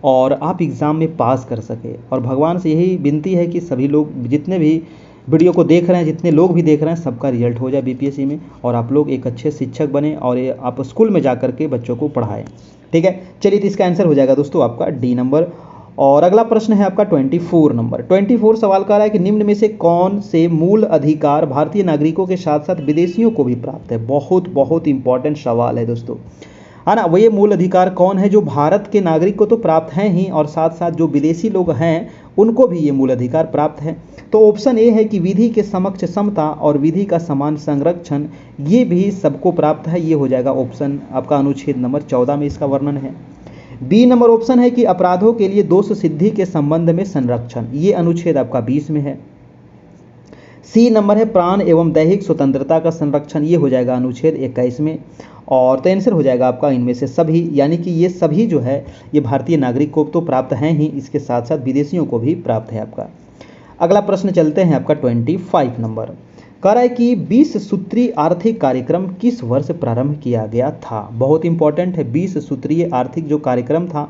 Speaker 1: और आप एग्ज़ाम में पास कर सके। और भगवान से यही विनती है कि सभी लोग जितने भी वीडियो को देख रहे हैं, जितने लोग भी देख रहे हैं, सबका रिजल्ट हो जाए बीपीएससी में, और आप लोग एक अच्छे शिक्षक बने और आप स्कूल में जा कर के बच्चों को पढ़ाएं। ठीक है, चलिए तो इसका आंसर हो जाएगा दोस्तों आपका डी नंबर। और अगला प्रश्न है आपका 24 नंबर। 24 सवाल कर रहा है कि निम्न में से कौन से मूल अधिकार भारतीय नागरिकों के साथ साथ विदेशियों को भी प्राप्त है। बहुत बहुत इंपॉर्टेंट सवाल है दोस्तों, है ना। वो ये मूल अधिकार कौन है जो भारत के नागरिक को तो प्राप्त हैं ही, और साथ साथ जो विदेशी लोग हैं उनको भी ये मूल अधिकार प्राप्त है। तो ऑप्शन ए है कि विधि के समक्ष समता और विधि का समान संरक्षण, ये भी सबको प्राप्त है। ये हो जाएगा ऑप्शन आपका अनुच्छेद नंबर 14 में इसका वर्णन है। बी नंबर ऑप्शन है कि अपराधों के लिए दोष सिद्धि के संबंध में संरक्षण, ये अनुच्छेद आपका 20 में है। सी नंबर है प्राण एवं दैहिक स्वतंत्रता का संरक्षण, ये हो जाएगा अनुच्छेद 21 में। और तो आंसर हो जाएगा आपका इनमें से सभी, यानी कि ये सभी जो है ये भारतीय नागरिक को तो प्राप्त हैं ही, इसके साथ साथ विदेशियों को भी प्राप्त है आपका। अगला प्रश्न चलते हैं आपका 25 नंबर। कह रहा है कि 20 सूत्रीय आर्थिक कार्यक्रम किस वर्ष प्रारंभ किया गया था। बहुत इंपॉर्टेंट है, 20 सूत्रीय आर्थिक जो कार्यक्रम था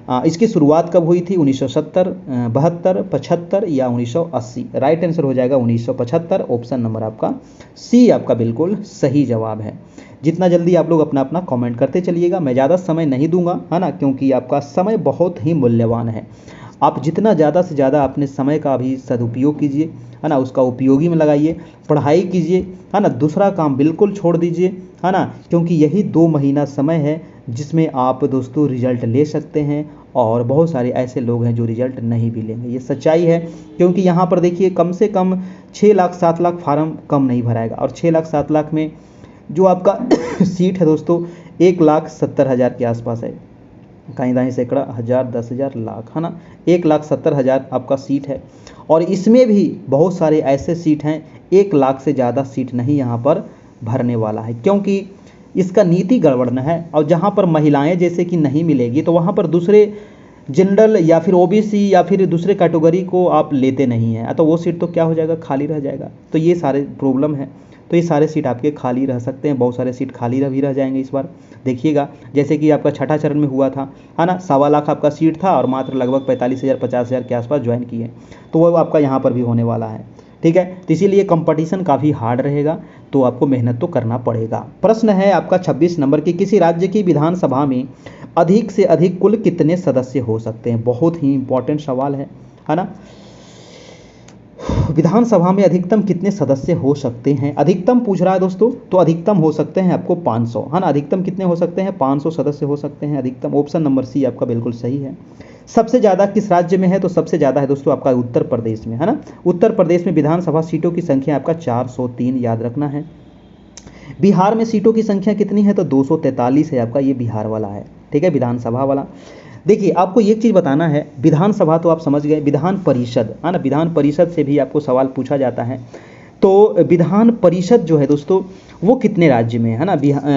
Speaker 1: इसकी शुरुआत कब हुई थी? 1970, 72, 75 या 1980? राइट आंसर हो जाएगा 1975। ऑप्शन नंबर आपका सी आपका बिल्कुल सही जवाब है। जितना जल्दी आप लोग अपना अपना कमेंट करते चलिएगा, मैं ज़्यादा समय नहीं दूंगा, है ना, क्योंकि आपका समय बहुत ही मूल्यवान है। आप जितना ज़्यादा से ज़्यादा अपने समय का अभी सदुपयोग कीजिए, है ना, उसका उपयोगी में लगाइए, पढ़ाई कीजिए, है ना, दूसरा काम बिल्कुल छोड़ दीजिए, है ना, क्योंकि यही 2 महीना समय है जिसमें आप दोस्तों रिजल्ट ले सकते हैं। और बहुत सारे ऐसे लोग हैं जो रिजल्ट नहीं भी लेंगे, ये सच्चाई है। क्योंकि यहाँ पर देखिए कम से कम 6 लाख 7 लाख फार्म कम नहीं भराएगा, और 6 लाख 7 लाख में जो आपका सीट है दोस्तों 1,70,000 के आसपास है, कहीं दाहीं सैकड़ा, हज़ार, 10,000, लाख, है ना, 1,70,000 आपका सीट है। और इसमें भी बहुत सारे ऐसे सीट हैं 1 लाख से ज़्यादा सीट नहीं यहाँ पर भरने वाला है, क्योंकि इसका नीति गड़बड़ है। और जहाँ पर महिलाएं जैसे कि नहीं मिलेगी तो वहाँ पर दूसरे जनरल या फिर ओबीसी या फिर दूसरे कैटेगरी को आप लेते नहीं हैं, तो वो सीट तो क्या हो जाएगा, खाली रह जाएगा। तो ये सारे प्रॉब्लम है, तो ये सारे सीट आपके खाली रह सकते हैं, बहुत सारे सीट खाली भी रह जाएंगे इस बार। देखिएगा जैसे कि आपका छठा चरण में हुआ था, है ना, 1.25 लाख आपका सीट था और मात्र लगभग 45,000 50,000 के आसपास ज्वाइन किए, तो वो आपका यहाँ पर भी होने वाला है। ठीक है, तो इसीलिए कंपटीशन काफ़ी हार्ड रहेगा, तो आपको मेहनत तो करना पड़ेगा। प्रश्न है आपका 26 नंबर की, किसी राज्य की विधानसभा में अधिक से अधिक कुल कितने सदस्य हो सकते हैं? बहुत ही इंपॉर्टेंट सवाल है ना। विधानसभा में अधिकतम कितने सदस्य हो सकते हैं? अधिकतम पूछ रहा है दोस्तों, तो अधिकतम हो सकते हैं आपको 500, है ना। अधिकतम कितने हो सकते हैं? 500 सदस्य हो सकते हैं अधिकतम। ऑप्शन नंबर सी आपका बिल्कुल सही है। सबसे ज़्यादा किस राज्य में है? तो सबसे ज़्यादा है दोस्तों आपका उत्तर प्रदेश में, है ना। उत्तर प्रदेश में विधानसभा सीटों की संख्या आपका 403, याद रखना है। बिहार में सीटों की संख्या कितनी है? तो 243 है आपका, ये बिहार वाला है। ठीक है, विधानसभा वाला। देखिए आपको एक चीज़ बताना है, विधानसभा तो आप समझ गए, विधान परिषद, है ना, विधान परिषद से भी आपको सवाल पूछा जाता है। तो विधान परिषद जो है दोस्तों वो कितने राज्य में है ना,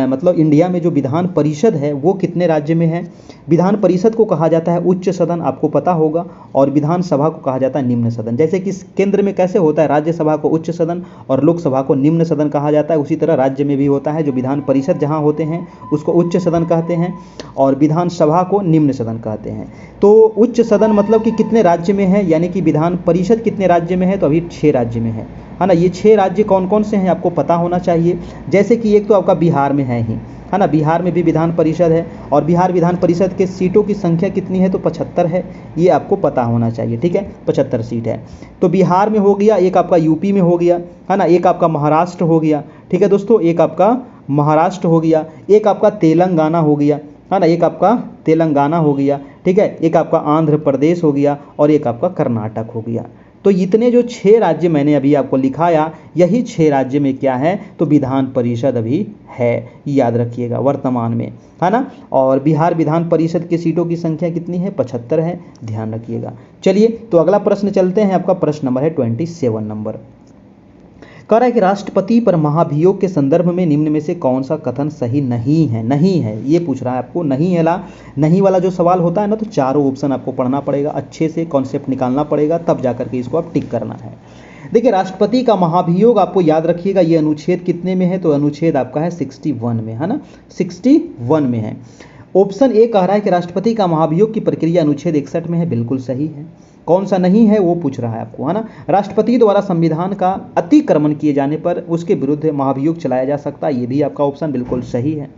Speaker 1: मतलब इंडिया में जो विधान परिषद है वो कितने राज्य में है? विधान परिषद को कहा जाता है उच्च सदन, आपको पता होगा, और विधानसभा को कहा जाता है निम्न सदन। जैसे कि केंद्र में कैसे होता है, राज्यसभा को उच्च सदन और लोकसभा को निम्न सदन कहा जाता है, उसी तरह राज्य में भी होता है। जो विधान परिषद जहाँ होते हैं उसको उच्च सदन कहते हैं और विधानसभा को निम्न सदन कहते हैं। तो उच्च सदन मतलब कि कितने राज्य में है, यानी कि विधान परिषद कितने राज्य में है? तो अभी 6 राज्य में है ना। ये 6 राज्य कौन कौन से हैं आपको पता होना चाहिए। जैसे कि एक तो आपका बिहार में है ही, है ना, बिहार में भी विधान परिषद है, और बिहार विधान परिषद के सीटों की संख्या कितनी है? तो 75 है, ये आपको पता होना चाहिए। ठीक है, 75 सीट है। तो बिहार में हो गया, एक आपका यूपी में हो गया, है ना, एक आपका महाराष्ट्र हो गया। ठीक है दोस्तों, एक आपका महाराष्ट्र हो गया, एक आपका तेलंगाना हो गया, है ना, एक आपका तेलंगाना हो गया। ठीक है, एक आपका आंध्र प्रदेश हो गया और एक आपका कर्नाटक हो गया। तो इतने जो 6 राज्य मैंने अभी आपको लिखाया, यही 6 राज्य में क्या है? तो विधान परिषद अभी है, याद रखिएगा वर्तमान में, है ना। और बिहार विधान परिषद की सीटों की संख्या कितनी है? 75 है, ध्यान रखिएगा। चलिए तो अगला प्रश्न चलते हैं, आपका प्रश्न नंबर है 27 नंबर। कह रहा है कि राष्ट्रपति पर महाभियोग के संदर्भ में निम्न में से कौन सा कथन सही नहीं है? नहीं है ये पूछ रहा है आपको, नहीं है ला, नहीं वाला जो सवाल होता है ना, तो चारों ऑप्शन आपको पढ़ना पड़ेगा, अच्छे से कॉन्सेप्ट निकालना पड़ेगा, तब जाकर के इसको आप टिक करना है। देखिए राष्ट्रपति का महाभियोग आपको याद रखिएगा, ये अनुच्छेद कितने में है? तो अनुच्छेद आपका है 61 में, है ना, 61 में है। ऑप्शन ए कह रहा है कि राष्ट्रपति का महाभियोग की प्रक्रिया अनुच्छेद 61 में है, बिल्कुल सही है। कौन सा नहीं है वो पूछ रहा है आपको, है ना। राष्ट्रपति द्वारा संविधान का अतिक्रमण किए जाने पर उसके विरुद्ध महाभियोग चलाया जा सकता है, ये भी आपका ऑप्शन बिल्कुल सही है।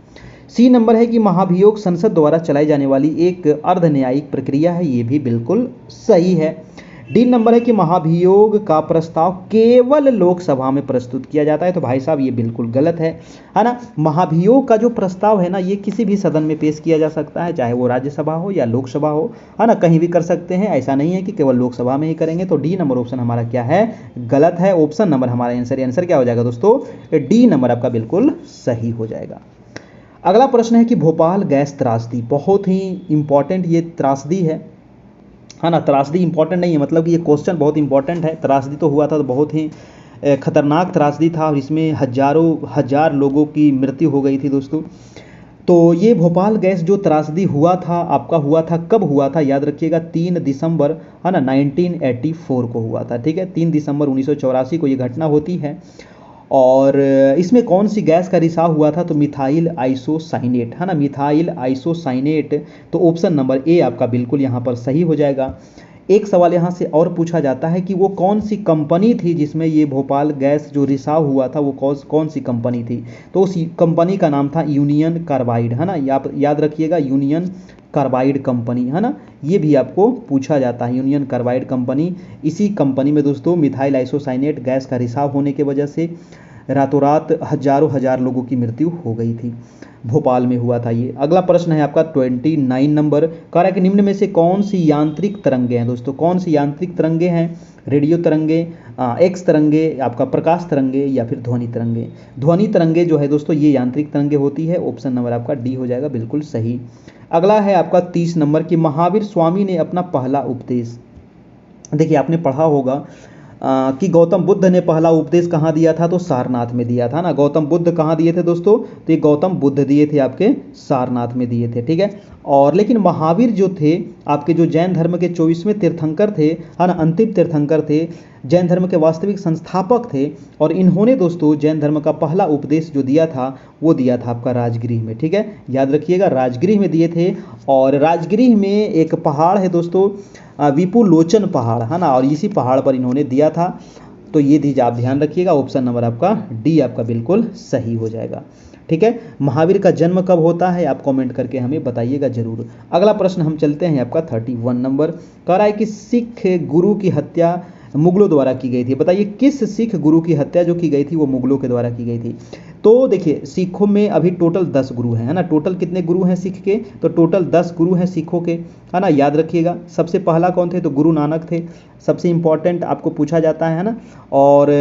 Speaker 1: सी नंबर है कि महाभियोग संसद द्वारा चलाई जाने वाली एक अर्ध न्यायिक प्रक्रिया है, ये भी बिल्कुल सही है। डी नंबर है कि महाभियोग का प्रस्ताव केवल लोकसभा में प्रस्तुत किया जाता है, तो भाई साहब ये बिल्कुल गलत है ना। महाभियोग का जो प्रस्ताव है ना, ये किसी भी सदन में पेश किया जा सकता है, चाहे वो राज्यसभा हो या लोकसभा हो, है ना, कहीं भी कर सकते हैं। ऐसा नहीं है कि केवल लोकसभा में ही करेंगे। तो डी नंबर ऑप्शन हमारा क्या है? गलत है। ऑप्शन नंबर हमारा आंसर क्या हो जाएगा दोस्तों? डी नंबर आपका बिल्कुल सही हो जाएगा। अगला प्रश्न है कि भोपाल गैस त्रासदी, बहुत ही इंपॉर्टेंट ये त्रासदी है ना। त्रासदी इंपॉर्टेंट नहीं है, मतलब कि ये क्वेश्चन बहुत इंपॉर्टेंट है। त्रासदी तो हुआ था, तो बहुत ही खतरनाक त्रासदी था और इसमें हजार लोगों की मृत्यु हो गई थी दोस्तों। तो ये भोपाल गैस जो त्रासदी हुआ था आपका, हुआ था कब हुआ था? याद रखिएगा 3 दिसंबर, है ना, 1984 को हुआ था। ठीक है, 3 दिसंबर 1984 को ये घटना होती है। और इसमें कौन सी गैस का रिसाव हुआ था, तो मिथाइल आइसोसाइनेट है ना, मिथाइल आइसोसाइनेट। तो ऑप्शन नंबर ए आपका बिल्कुल यहाँ पर सही हो जाएगा। एक सवाल यहाँ से और पूछा जाता है कि वो कौन सी कंपनी थी जिसमें ये भोपाल गैस जो रिसाव हुआ था, वो कौन सी कंपनी थी। तो उस कंपनी का नाम था यूनियन कार्बाइड है ना, याद रखिएगा, यूनियन कार्बाइड कंपनी है ना, ये भी आपको पूछा जाता है, यूनियन कार्बाइड कंपनी। इसी कंपनी में दोस्तों मिथाइल आइसोसाइनेट गैस का रिसाव होने की वजह से रातों रात हजार लोगों की मृत्यु हो गई थी, भोपाल में हुआ था ये। अगला प्रश्न है आपका 29 नंबर, कह रहा है कि निम्न में से कौन सी यांत्रिक तरंगे हैं दोस्तों, कौन सी यांत्रिक तरंगे हैं, रेडियो तरंगे, एक्स तरंगे, आपका प्रकाश तरंगे, या फिर ध्वनि तरंगे। ध्वनि तरंगे जो है दोस्तों ये यांत्रिक तरंगे होती है, ऑप्शन नंबर आपका डी हो जाएगा बिल्कुल सही। अगला है आपका 30 नंबर की महावीर स्वामी ने अपना पहला उपदेश, देखिए आपने पढ़ा होगा कि गौतम बुद्ध ने पहला उपदेश कहाँ दिया था, तो सारनाथ में दिया था ना। गौतम बुद्ध कहाँ दिए थे दोस्तों, तो ये गौतम बुद्ध दिए थे आपके सारनाथ में दिए थे, ठीक है। और लेकिन महावीर जो थे आपके, जो जैन धर्म के 24वें तीर्थंकर थे है ना, अंतिम तीर्थंकर थे, जैन धर्म के वास्तविक संस्थापक थे, और इन्होंने दोस्तों जैन धर्म का पहला उपदेश जो दिया था वो दिया था आपका राजगृह में, ठीक है, याद रखिएगा राजगृह में दिए थे। और राजगृह में एक पहाड़ है दोस्तों, विपुलोचन पहाड़ है ना, और इसी पहाड़ पर इन्होंने दिया था। तो ये दीजिए आप ध्यान रखिएगा, ऑप्शन नंबर आपका डी आपका बिल्कुल सही हो जाएगा, ठीक है। महावीर का जन्म कब होता है, आप कमेंट करके हमें बताइएगा जरूर। अगला प्रश्न हम चलते हैं आपका 31 नंबर, कह रहा है कि सिख गुरु की हत्या मुगलों द्वारा की गई थी। बताइए किस सिख गुरु की हत्या जो की गई थी वो मुगलों के द्वारा की गई थी। तो देखिए सिखों में अभी टोटल 10 गुरु हैं, है ना, टोटल कितने गुरु हैं सिख के, तो टोटल 10 गुरु हैं सिखों के, है ना, याद रखिएगा। सबसे पहला कौन थे, तो गुरु नानक थे, सबसे इंपॉर्टेंट आपको पूछा जाता है ना। और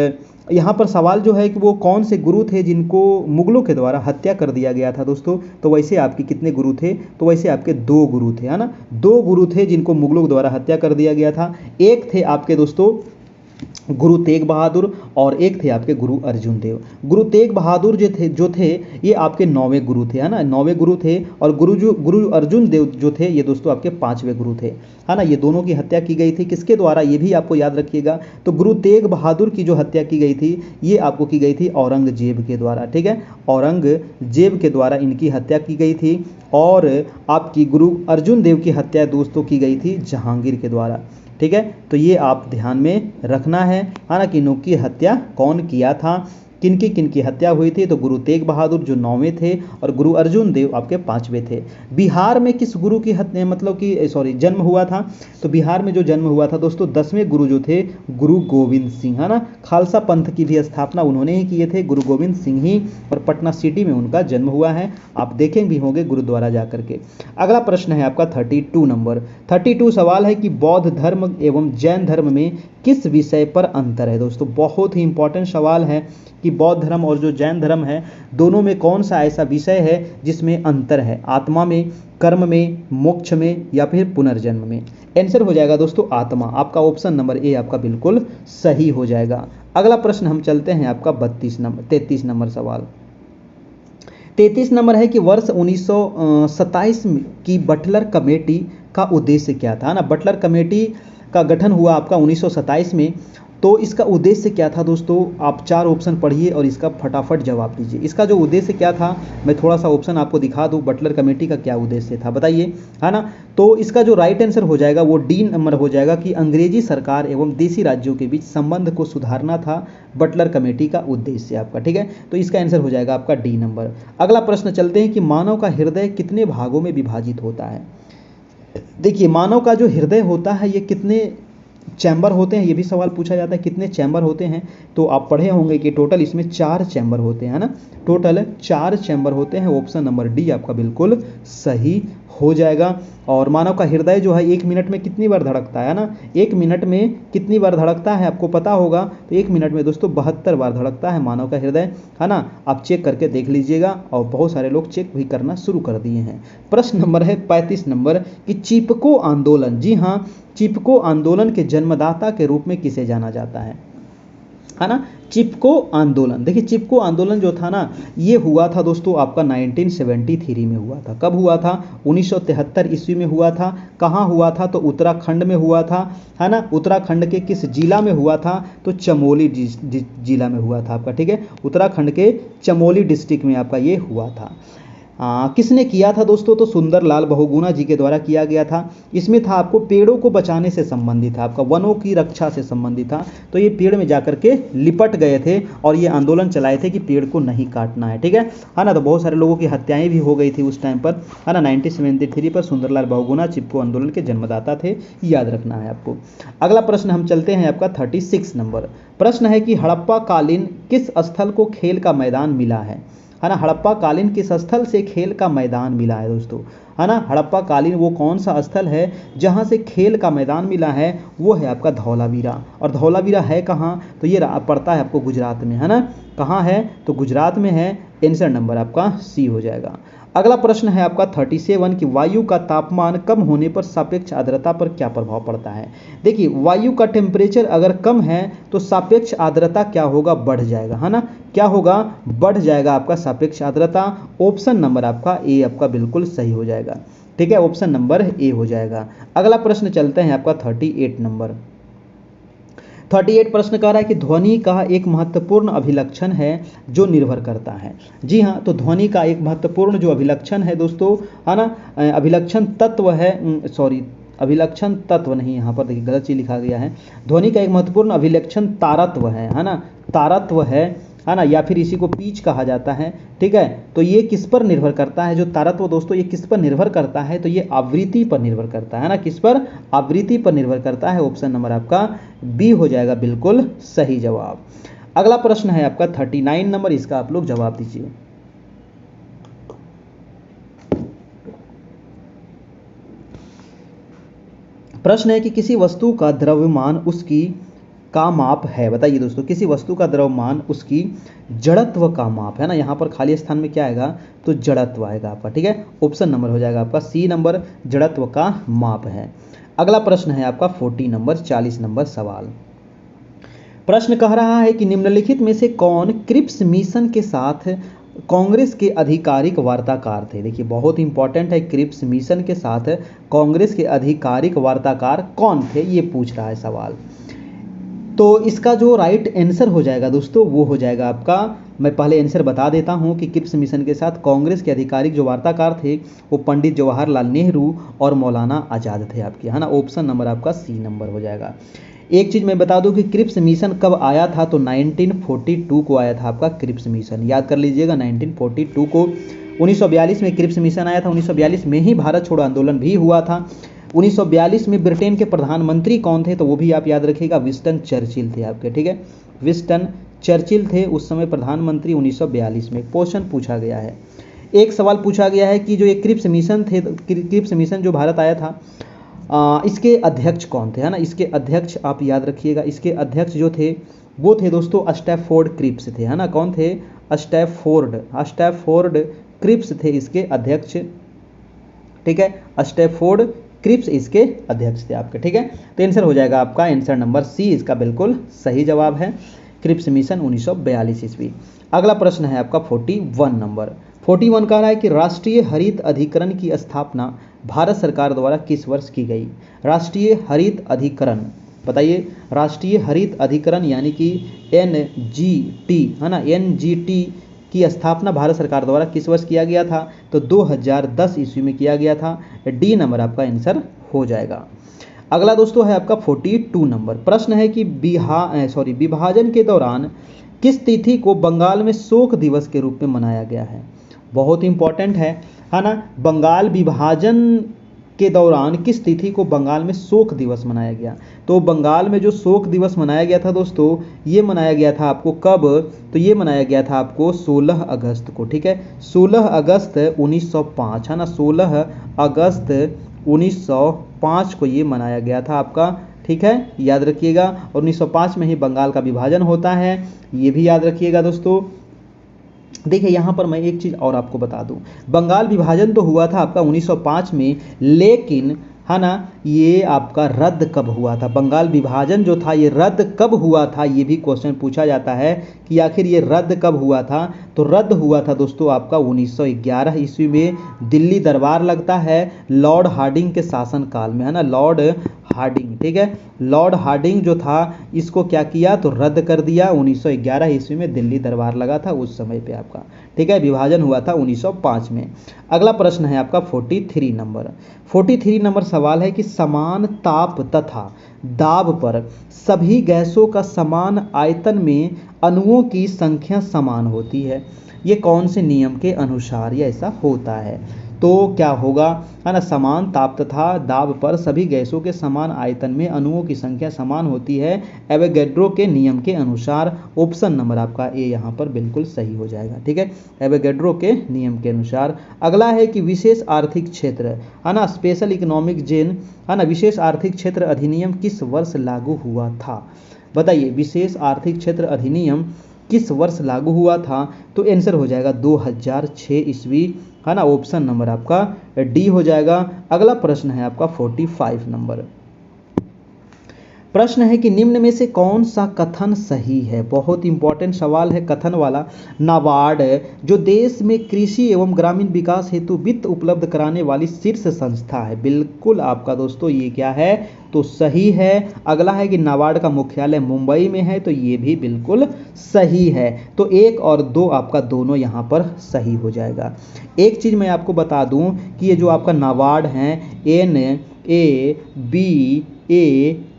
Speaker 1: यहाँ पर सवाल जो है कि वो कौन से गुरु थे जिनको मुगलों के द्वारा हत्या कर दिया गया था दोस्तों। तो वैसे आपके कितने गुरु थे, तो वैसे आपके 2 गुरु थे, है ना, 2 गुरु थे जिनको मुगलों द्वारा हत्या कर दिया गया था। एक थे आपके दोस्तों गुरु तेग बहादुर, और एक थे आपके गुरु अर्जुन देव। गुरु तेग बहादुर जो थे ये आपके 9वें गुरु थे, है ना, 9वें गुरु थे। और गुरु अर्जुन देव जो थे ये दोस्तों आपके 5वें गुरु थे, है ना। ये दोनों की हत्या की गई थी किसके द्वारा, ये भी आपको याद रखिएगा। तो गुरु तेग बहादुर की जो हत्या की गई थी ये आपको की गई थी औरंगजेब के द्वारा, ठीक है, औरंगजेब के द्वारा इनकी हत्या की गई थी। और आपकी गुरु अर्जुन देव की हत्या दोस्तों की गई थी जहांगीर के द्वारा, ठीक है। तो ये आप ध्यान में रखना है ना, कि इनकी की हत्या कौन किया था, किनकी हत्या हुई थी। तो गुरु तेग बहादुर जो 9वें थे, और गुरु अर्जुन देव आपके 5वें थे। बिहार में किस गुरु की हत्या मतलब कि जन्म हुआ था, तो बिहार में जो जन्म हुआ था दोस्तों 10वें गुरु जो थे गुरु गोविंद सिंह, है ना। खालसा पंथ की भी स्थापना उन्होंने ही किए थे, गुरु गोविंद सिंह ही, और पटना सिटी में उनका जन्म हुआ है, आप देखें भी होंगे गुरुद्वारा जाकर के। अगला प्रश्न है आपका 32 नंबर, 32 सवाल है कि बौद्ध धर्म एवं जैन धर्म में किस विषय पर अंतर है दोस्तों। बहुत ही इंपॉर्टेंट सवाल है कि बौद्ध धर्म और जो जैन धर्म है दोनों में कौन सा ऐसा विषय है जिसमें अंतर है, आत्मा में, कर्म में, मोक्ष में, या फिर पुनर्जन्म में। आंसर हो जाएगा दोस्तों आत्मा, आपका ऑप्शन नंबर ए आपका बिल्कुल सही हो जाएगा। अगला प्रश्न हम चलते हैं आपका 33 नंबर सवाल। 33 नंबर है कि वर्ष 1927 की बटलर कमेटी का उद्देश्य क्या था ना। बटलर कमेटी का गठन हुआ आपका 1927 में, तो इसका उद्देश्य क्या था दोस्तों। आप 4 ऑप्शन पढ़िए और इसका फटाफट जवाब दीजिए। इसका जो उद्देश्य क्या था, मैं थोड़ा सा ऑप्शन आपको दिखा दूं, बटलर कमेटी का क्या उद्देश्य था बताइए, है ना। तो इसका जो राइट आंसर हो जाएगा वो डी नंबर हो जाएगा कि अंग्रेजी सरकार एवं देसी राज्यों के बीच संबंध को सुधारना था बटलर कमेटी का उद्देश्य आपका, ठीक है। तो इसका आंसर हो जाएगा आपका डी नंबर। अगला प्रश्न चलते हैं कि मानव का हृदय कितने भागों में विभाजित होता है। देखिए मानव का जो हृदय होता है ये कितने चैम्बर होते हैं, ये भी सवाल पूछा जाता है, कितने चैम्बर होते हैं। तो आप पढ़े होंगे कि टोटल इसमें 4 चैम्बर होते हैं ना, टोटल 4 चैम्बर होते हैं। ऑप्शन नंबर डी आपका बिल्कुल सही हो जाएगा। और मानव का हृदय जो है 1 मिनट में कितनी बार धड़कता है ना, 1 मिनट में कितनी बार धड़कता है आपको पता होगा। तो 1 मिनट में दोस्तों 72 बार धड़कता है मानव का हृदय, है ना। आप चेक करके देख लीजिएगा, और बहुत सारे लोग चेक भी करना शुरू कर दिए हैं। प्रश्न नंबर है 35 नंबर कि चिपको आंदोलन, जी हाँ, चिपको आंदोलन के जन्मदाता के रूप में किसे जाना जाता है ना। चिपको आंदोलन, देखिए चिपको आंदोलन जो था ना, ये हुआ था दोस्तों आपका 1973 में हुआ था। कब हुआ था? 1973 ईस्वी में हुआ था। कहाँ हुआ था? तो उत्तराखंड में हुआ था, है ना। उत्तराखंड के किस जिला में हुआ था? तो चमोली जिला में हुआ था आपका, ठीक है। उत्तराखंड के चमोली डिस्ट्रिक्ट में आपका ये हुआ था। किसने किया था दोस्तों? तो सुंदरलाल बहुगुणा जी के द्वारा किया गया था। इसमें था आपको पेड़ों को बचाने से संबंधित था, आपका वनों की रक्षा से संबंधित था। तो ये पेड़ में जाकर के लिपट गए थे और ये आंदोलन चलाए थे कि पेड़ को नहीं काटना है, ठीक है ना। तो बहुत सारे लोगों की हत्याएं भी हो गई थी उस टाइम पर, है ना। 1973 पर सुंदरलाल बहुगुणा चिपको आंदोलन के जन्मदाता थे, याद रखना है आपको। अगला प्रश्न हम चलते हैं आपका 36 नंबर प्रश्न है कि हड़प्पा कालीन किस स्थल को खेल का मैदान मिला है ना। हड़प्पा कालीन किस स्थल से खेल का मैदान मिला है दोस्तों, है ना। हड़प्पा कालीन वो कौन सा स्थल है जहां से खेल का मैदान मिला है? वो है आपका धौलावीरा। और धौलावीरा है कहाँ? तो ये पड़ता है आपको गुजरात में, है ना। कहाँ है? तो गुजरात में है। आंसर नंबर आपका सी हो जाएगा। अगला प्रश्न है आपका 37 कि वायु का तापमान कम होने पर सापेक्ष आर्द्रता पर क्या प्रभाव पड़ता है। देखिए वायु का टेम्परेचर अगर कम है तो सापेक्ष आर्द्रता क्या होगा? बढ़ जाएगा, है ना। क्या होगा? बढ़ जाएगा आपका सापेक्ष आर्द्रता। ऑप्शन नंबर आपका ए आपका बिल्कुल सही हो जाएगा, ठीक है। ऑप्शन नंबर ए हो जाएगा। अगला प्रश्न चलते हैं आपका 38 नंबर। 38 प्रश्न कह रहा है कि ध्वनि का एक महत्वपूर्ण अभिलक्षण है जो निर्भर करता है। जी हाँ, तो ध्वनि का एक महत्वपूर्ण जो अभिलक्षण है दोस्तों, है ना, अभिलक्षण तत्व है, अभिलक्षण तत्व नहीं, यहाँ पर देखिए गलत चीज लिखा गया है। ध्वनि का एक महत्वपूर्ण अभिलक्षण तारत्व है ना, तारत्व है ना, या फिर इसी को पिच कहा जाता है, ठीक है। तो ये किस पर निर्भर करता है? जो तारत्व दोस्तों ये किस पर निर्भर करता है? तो ये आवृत्ति पर निर्भर करता है ना। किस पर? आवृत्ति पर निर्भर करता है। ऑप्शन नंबर आपका बी हो जाएगा बिल्कुल सही जवाब। अगला प्रश्न है आपका 39 नंबर, इसका आप लोग जवाब दीजिए। प्रश्न है कि किसी वस्तु का द्रव्यमान उसकी का माप है। बताइए दोस्तों, किसी वस्तु का द्रव्यमान उसकी जड़त्व का माप है ना। यहाँ पर खाली स्थान में क्या आएगा? तो जड़त्व आएगा आपका, ठीक है। ऑप्शन नंबर हो जाएगा आपका सी नंबर, जड़त्व का माप है। अगला प्रश्न है आपका 40 नंबर, 40 नंबर सवाल। प्रश्न कह रहा है कि निम्नलिखित में से कौन क्रिप्स मिशन के साथ कांग्रेस के आधिकारिक वार्ताकार थे। देखिए बहुत इंपॉर्टेंट है, क्रिप्स मिशन के साथ कांग्रेस के आधिकारिक वार्ताकार कौन थे, ये पूछ रहा है सवाल। तो इसका जो राइट आंसर हो जाएगा दोस्तों वो हो जाएगा आपका, मैं पहले आंसर बता देता हूं कि क्रिप्स मिशन के साथ कांग्रेस के आधिकारिक जो वार्ताकार थे वो पंडित जवाहरलाल नेहरू और मौलाना आज़ाद थे आपके, है ना। ऑप्शन नंबर आपका सी नंबर हो जाएगा। एक चीज़ मैं बता दूं कि क्रिप्स मिशन कब आया था? तो 1942 को आया था आपका क्रिप्स मिशन, याद कर लीजिएगा 1942 को। 1942 में क्रिप्स मिशन आया था। 1942 में ही भारत छोड़ो आंदोलन भी हुआ था। 1942 में ब्रिटेन के प्रधानमंत्री कौन थे? तो वो भी आप याद रखिएगा, विंस्टन चर्चिल थे आपके, ठीक है। विंस्टन चर्चिल थे उस समय प्रधानमंत्री 1942 में। क्वेश्चन पूछा गया है, एक सवाल पूछा गया है कि जो ये क्रिप्स मिशन थे, क्रिप्स मिशन जो भारत आया था, इसके अध्यक्ष कौन थे, है ना। इसके अध्यक्ष आप याद रखिएगा, इसके अध्यक्ष जो थे वो थे दोस्तों स्टैफोर्ड क्रिप्स थे, है ना। कौन थे? स्टैफोर्ड क्रिप्स थे इसके अध्यक्ष, ठीक है। स्टैफोर्ड क्रिप्स इसके अध्यक्ष थे आपके, ठीक है। तो आंसर हो जाएगा आपका आंसर नंबर सी, इसका बिल्कुल सही जवाब है, क्रिप्स मिशन 1942 ईस्वी। अगला प्रश्न है आपका 41 नंबर। 41 कह रहा है कि राष्ट्रीय हरित अधिकरण की स्थापना भारत सरकार द्वारा किस वर्ष की गई? राष्ट्रीय हरित अधिकरण, बताइए। राष्ट्रीय हरित अधिकरण यानी कि NGT, है ना, NGT की स्थापना भारत सरकार द्वारा किस वर्ष किया गया था? तो 2010 ईस्वी में किया गया था। डी नंबर आपका आंसर हो जाएगा। अगला दोस्तों है आपका 42 नंबर। प्रश्न है कि विभाजन के दौरान किस तिथि को बंगाल में शोक दिवस के रूप में मनाया गया है? बहुत इंपॉर्टेंट है ना। बंगाल विभाजन के दौरान किस तिथि को बंगाल में शोक दिवस मनाया गया? तो बंगाल में जो शोक दिवस मनाया गया था दोस्तों, ये मनाया गया था आपको कब? तो ये मनाया गया था आपको 16 अगस्त को, ठीक है। 16 अगस्त 1905, है ना। 16 अगस्त 1905 को ये मनाया गया था आपका, ठीक है, याद रखिएगा। और 1905 में ही बंगाल का विभाजन होता है, ये भी याद रखिएगा दोस्तों। देखिए यहाँ पर मैं एक चीज़ और आपको बता दूं, बंगाल विभाजन तो हुआ था आपका 1905 में, लेकिन है ना, ये आपका रद्द कब हुआ था? बंगाल विभाजन जो था ये रद्द कब हुआ था, ये भी क्वेश्चन पूछा जाता है कि आखिर ये रद्द कब हुआ था। तो रद्द हुआ था दोस्तों आपका 1911 ईस्वी में। दिल्ली दरबार लगता है लॉर्ड हार्डिंग के शासनकाल में, है ना, लॉर्ड हार्डिंग, ठीक है। लॉर्ड हार्डिंग जो था इसको क्या किया, तो रद्द कर दिया। 1911 ईस्वी में दिल्ली दरबार लगा था उस समय पे आपका, ठीक है। विभाजन हुआ था 1905 में। अगला प्रश्न है आपका 43 नंबर। 43 नंबर सवाल है कि समान ताप तथा दाब पर सभी गैसों का समान आयतन में अणुओं की संख्या समान होती है। ये कौन से नियम के अनुसार ये ऐसा होता है? तो क्या होगा, है ना, समान ताप तथा दाब पर सभी गैसों के समान आयतन में अणुओं की संख्या समान होती है एवोगैड्रो के नियम के अनुसार। ऑप्शन नंबर आपका ए यहाँ पर बिल्कुल सही हो जाएगा, ठीक है, एवोगैड्रो के नियम के अनुसार। अगला है कि विशेष आर्थिक क्षेत्र, है ना, स्पेशल इकोनॉमिक जोन, है ना, विशेष आर्थिक क्षेत्र अधिनियम किस वर्ष लागू हुआ था? बताइए, विशेष आर्थिक क्षेत्र अधिनियम किस वर्ष लागू हुआ था? तो आंसर हो जाएगा 2006 ईस्वी, है ना। ऑप्शन नंबर आपका डी हो जाएगा। अगला प्रश्न है आपका 45 नंबर। प्रश्न है कि निम्न में से कौन सा कथन सही है? बहुत इंपॉर्टेंट सवाल है कथन वाला। नाबार्ड जो देश में कृषि एवं ग्रामीण विकास हेतु वित्त उपलब्ध कराने वाली शीर्ष संस्था है, बिल्कुल आपका दोस्तों ये क्या है, तो सही है। अगला है कि नाबार्ड का मुख्यालय मुंबई में है, तो ये भी बिल्कुल सही है। तो 1 और 2 आपका दोनों यहाँ पर सही हो जाएगा। एक चीज़ मैं आपको बता दूं कि ये जो आपका नाबार्ड है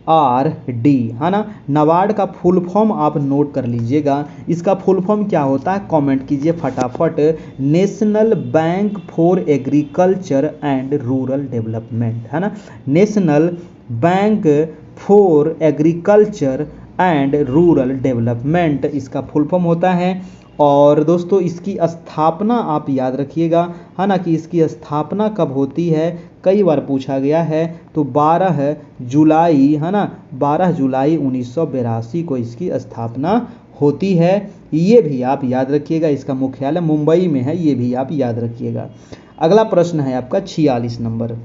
Speaker 1: NABARD, है ना, नाबार्ड का फुल फॉर्म आप नोट कर लीजिएगा। इसका फुल फॉर्म क्या होता है, कमेंट कीजिए फटाफट। National bank for agriculture and rural development, है ना, national bank for agriculture and rural development इसका फुल फॉर्म होता है। और दोस्तों इसकी स्थापना आप याद रखिएगा, है ना, कि इसकी स्थापना कब होती है, कई बार पूछा गया है। तो 12 जुलाई, है ना, 12 जुलाई 1982 को इसकी स्थापना होती है। ये भी आप याद रखिएगा। इसका मुख्यालय मुंबई में है, ये भी आप याद रखिएगा। अगला प्रश्न है आपका 46 नंबर।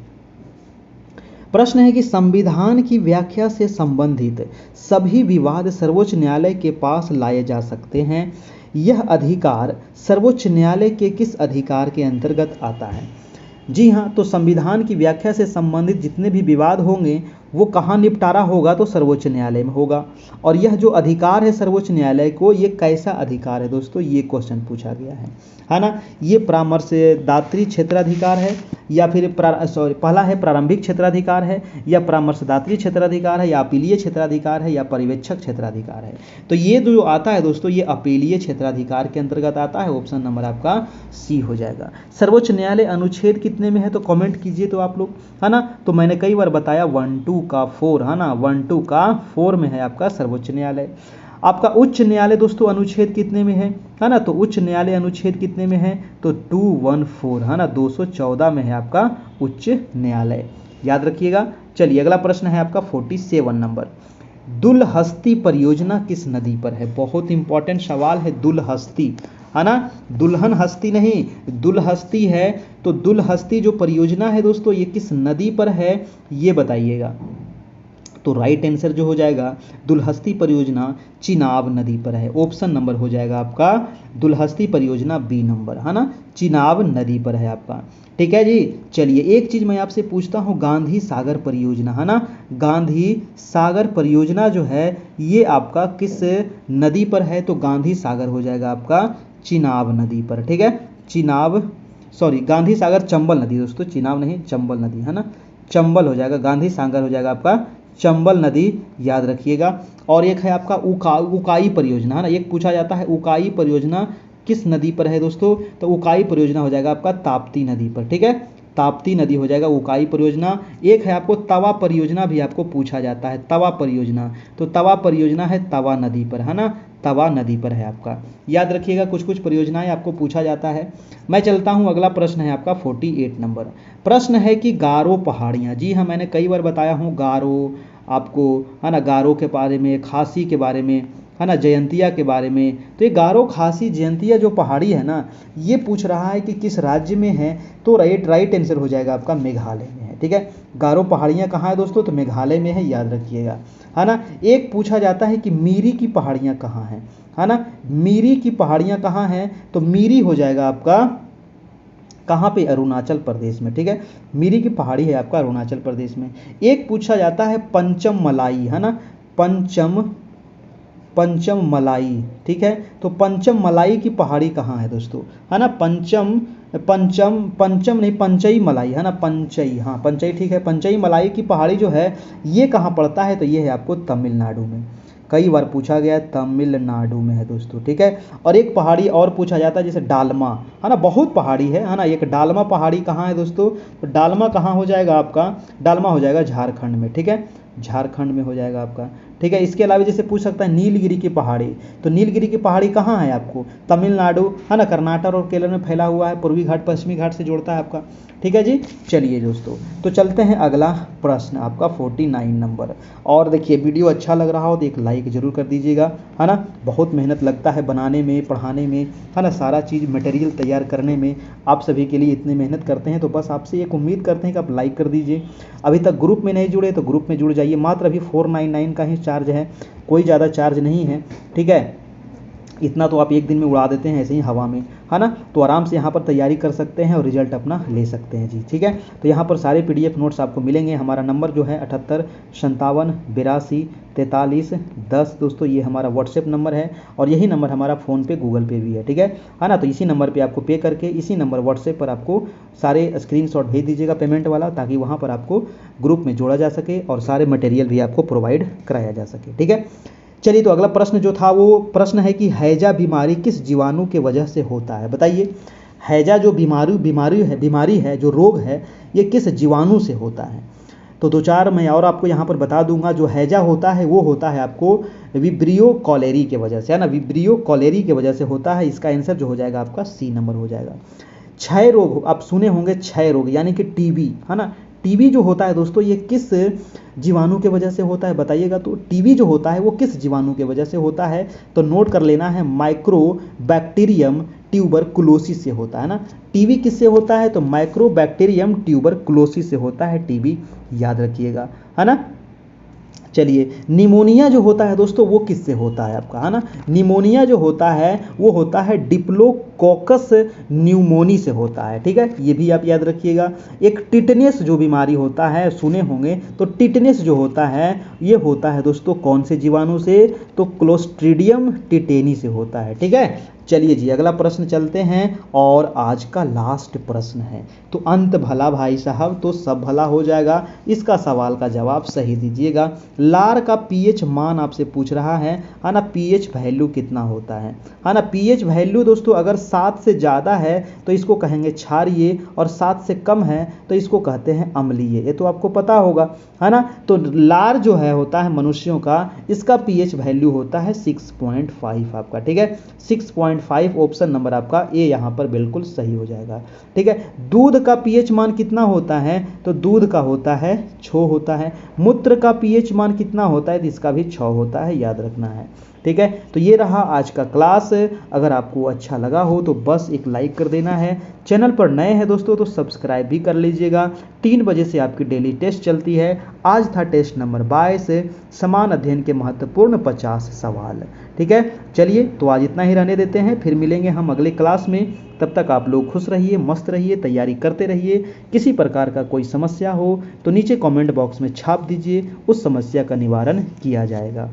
Speaker 1: प्रश्न है कि संविधान की व्याख्या से संबंधित सभी विवाद सर्वोच्च न्यायालय के पास लाए जा सकते हैं। यह अधिकार सर्वोच्च न्यायालय के किस अधिकार के अंतर्गत आता है? जी हाँ, तो संविधान की व्याख्या से संबंधित जितने भी विवाद होंगे वो कहाँ निपटारा होगा, तो सर्वोच्च न्यायालय में होगा। और यह जो अधिकार है सर्वोच्च न्यायालय को, ये कैसा अधिकार है दोस्तों, ये क्वेश्चन पूछा गया है ना। ये परामर्शदात्री क्षेत्राधिकार है या फिर पहला है प्रारंभिक क्षेत्राधिकार है, या परामर्शदात्री क्षेत्राधिकार है, या अपीलीय क्षेत्राधिकार है, या पर्यवेक्षक क्षेत्राधिकार है। तो ये जो आता है दोस्तों, ये अपीलीय क्षेत्राधिकार के अंतर्गत आता है। ऑप्शन नंबर आपका सी हो जाएगा। सर्वोच्च न्यायालय अनुच्छेद कितने में है, तो कमेंट कीजिए तो आप लोग, है ना। तो मैंने कई बार बताया 1-2 का 4, है ना, 1-2 का 4 में है आपका सर्वोच्च न्यायालय। आपका उच्च न्यायालय दोस्तों अनुच्छेद कितने में है ना, तो उच्च न्यायालय अनुच्छेद कितने में है, तो 214, है ना, 214 में है आपका उच्च न्यायालय, याद रखिएगा। चलिए अगला प्रश्न है आपका 47 नंबर। दुलहस्ती परियोजना किस नदी पर है? बहुत इंपॉर्टेंट सवाल है। दुलहस्ती, है ना, दुल्हन हस्ती नहीं, दुलहस्ती है। तो दुलहस्ती जो परियोजना है दोस्तों, ये किस नदी पर है, ये बताइएगा। तो राइट आंसर जो हो जाएगा, दुलहस्ती परियोजना चिनाब नदी पर है। ऑप्शन नंबर हो जाएगा आपका दुलहस्ती परियोजना बी नंबर, है ना, चिनाब नदी पर है आपका, ठीक है जी। चलिए एक चीज मैं आपसे पूछता हूँ, गांधी सागर परियोजना, है ना, गांधी सागर परियोजना जो है ये आपका किस नदी पर है? तो गांधी सागर हो जाएगा आपका चिनाब नदी पर, ठीक है, गांधी सागर चंबल नदी दोस्तों, चिनाब नहीं, चंबल नदी, है ना, चंबल हो जाएगा, गांधी सागर हो जाएगा आपका चंबल नदी, याद रखिएगा। और एक है आपका उकाई परियोजना, है ना, एक पूछा जाता है उकाई परियोजना किस नदी पर है दोस्तों? तो उकाई परियोजना हो जाएगा आपका ताप्ती नदी पर, ठीक है, ताप्ती नदी हो जाएगा उकाई परियोजना। एक है आपको तवा परियोजना भी आपको पूछा जाता है, तवा परियोजना, तो तवा परियोजना है तवा नदी पर, है ना, तवा नदी पर है आपका, याद रखिएगा। कुछ कुछ परियोजनाएं आपको पूछा जाता है। मैं चलता हूं, अगला प्रश्न है आपका 48 नंबर। प्रश्न है कि गारो पहाड़ियाँ, जी हाँ, मैंने कई बार बताया हूँ गारो आपको, है ना, गारो के बारे में, खासी के बारे में, है ना, जयंतिया के बारे में। तो ये गारो खासी जयंतिया जो पहाड़ी है ना, ये पूछ रहा है कि किस राज्य में है, तो राइट आंसर हो जाएगा आपका मेघालय में है। ठीक है, गारो पहाड़ियाँ कहाँ है दोस्तों, तो मेघालय में है, याद रखिएगा, है ना। एक पूछा जाता है कि मीरी की पहाड़ियाँ कहाँ हैं, है ना, मीरी की पहाड़ियाँ कहाँ हैं, तो मीरी हो जाएगा आपका कहाँ पे, अरुणाचल प्रदेश में। ठीक है, मीरी की पहाड़ी है आपका अरुणाचल प्रदेश में। एक पूछा जाता है पंचम मलाई, है ना, पंचम मलाई। ठीक है, तो पंचम मलाई की पहाड़ी कहाँ है दोस्तों, है ना, पंचम पंचम नहीं, पंचई मलाई, है ना, पंचई, हाँ पंचई, ठीक है। पंचई मलाई की पहाड़ी जो है ये कहाँ पड़ता है, तो ये है आपको तमिलनाडु में। कई बार पूछा गया, तमिलनाडु में है दोस्तों। ठीक है, और एक पहाड़ी और पूछा जाता है जैसे डालमा, है ना, बहुत पहाड़ी है ना, एक डालमा पहाड़ी कहाँ है दोस्तों, तो डालमा कहाँ हो जाएगा आपका, डालमा हो जाएगा झारखंड में। ठीक है, झारखंड में हो जाएगा आपका। ठीक है, इसके अलावा जैसे पूछ सकता है नीलगिरी की पहाड़ी, तो नीलगिरी की पहाड़ी कहाँ है आपको, तमिलनाडु, है ना, कर्नाटक और केरल में फैला हुआ है, पूर्वी घाट पश्चिमी घाट से जोड़ता है आपका। ठीक है जी, चलिए दोस्तों, तो चलते हैं अगला प्रश्न आपका 49 नंबर। और देखिए वीडियो अच्छा लग रहा हो तो एक लाइक जरूर कर दीजिएगा, है ना, बहुत मेहनत लगता है बनाने में, पढ़ाने में, है ना, सारा चीज़ मटेरियल तैयार करने में, आप सभी के लिए इतनी मेहनत करते हैं, तो बस आपसे एक उम्मीद करते हैं कि आप लाइक कर दीजिए। अभी तक ग्रुप में नहीं जुड़े तो ग्रुप में जुड़ जाइए, मात्र अभी 499 का ही चार्ज है, कोई ज़्यादा चार्ज नहीं है। ठीक है, इतना तो आप एक दिन में उड़ा देते हैं ऐसे ही हवा में, है ना, तो आराम से यहाँ पर तैयारी कर सकते हैं और रिजल्ट अपना ले सकते हैं जी। ठीक है, तो यहाँ पर सारे PDF नोट्स आपको मिलेंगे। हमारा नंबर जो है 78 57 82 43 10 दोस्तों, ये हमारा व्हाट्सएप नंबर है, और यही नंबर हमारा फ़ोन पे गूगल पे भी है। ठीक है ना, तो इसी नंबर पे आपको पे करके इसी नंबर व्हाट्सएप पर आपको सारे स्क्रीनशॉट भेज दीजिएगा पेमेंट वाला, ताकि वहाँ पर आपको ग्रुप में जोड़ा जा सके और सारे मटेरियल भी आपको प्रोवाइड कराया जा सके। ठीक है, चलिए, तो अगला प्रश्न जो था वो प्रश्न है कि हैजा बीमारी किस जीवाणु के वजह से होता है, बताइए। हैजा जो बीमारी है, जो रोग है, ये किस जीवाणु से होता है, तो दो चार मैं और आपको यहाँ पर बता दूंगा। जो हैजा होता है वो होता है आपको विब्रियो कॉलेरी के वजह से, है ना, विब्रियो कॉलेरी के वजह से होता है। इसका आंसर जो हो जाएगा आपका C नंबर हो जाएगा। क्षय रोग आप सुने होंगे, क्षय रोग यानी कि टीबी, है ना, टीबी जो होता है दोस्तों ये किस जीवाणु के वजह से होता है, बताइएगा। तो टीबी जो होता है वो किस जीवाणु के वजह से होता है, तो नोट कर लेना है, माइक्रोबैक्टीरियम ट्यूबरकुलोसिस से होता है ना। टीबी किससे होता है, तो माइक्रोबैक्टीरियम ट्यूबरकुलोसिस से होता है टीबी, याद रखिएगा, है ना। चलिए, निमोनिया जो होता है दोस्तों वो किससे होता है आपका, है ना, निमोनिया जो होता है वो होता है डिप्लोकोकस न्यूमोनी से होता है। ठीक है, ये भी आप याद रखिएगा। एक टिटनेस जो बीमारी होता है, सुने होंगे, तो टिटनेस जो होता है ये होता है दोस्तों कौन से जीवाणु से, तो क्लोस्ट्रीडियम टिटेनी से होता है। ठीक है, चलिए जी, अगला प्रश्न चलते हैं, और आज का लास्ट प्रश्न है, तो अंत भला भाई साहब तो सब भला हो जाएगा। इसका सवाल का जवाब सही दीजिएगा। लार का पीएच मान आपसे पूछ रहा है ना, पीएच वैल्यू कितना होता है ना। पीएच वैल्यू दोस्तों अगर 7 से ज़्यादा है तो इसको कहेंगे क्षारीय, और 7 से कम है तो इसको कहते हैं अम्लीय, ये तो आपको पता होगा, है ना। तो लार जो है होता है मनुष्यों का, इसका पीएच वैल्यू होता है 6.5 आपका। ठीक है, 6.5 ऑप्शन नंबर आपका ए यहाँ पर बिल्कुल सही हो जाएगा। ठीक है, दूध का पीएच मान कितना होता है, तो दूध का होता है 6 होता है। मूत्र का पीएच मान कितना होता है, तो इसका भी 6 होता है, याद रखना है। ठीक है, तो ये रहा आज का क्लास। अगर आपको अच्छा लगा हो तो बस एक लाइक कर देना है। चैनल पर नए हैं दोस्तों तो सब्सक्राइब भी कर लीजिएगा। 3 बजे से आपकी डेली टेस्ट चलती है। आज था टेस्ट नंबर 22, समान अध्ययन के महत्वपूर्ण 50 सवाल। ठीक है, चलिए तो आज इतना ही रहने देते हैं, फिर मिलेंगे हम अगले क्लास में। तब तक आप लोग खुश रहिए, मस्त रहिए, तैयारी करते रहिए। किसी प्रकार का कोई समस्या हो तो नीचे कमेंट बॉक्स में छाप दीजिए, उस समस्या का निवारण किया जाएगा,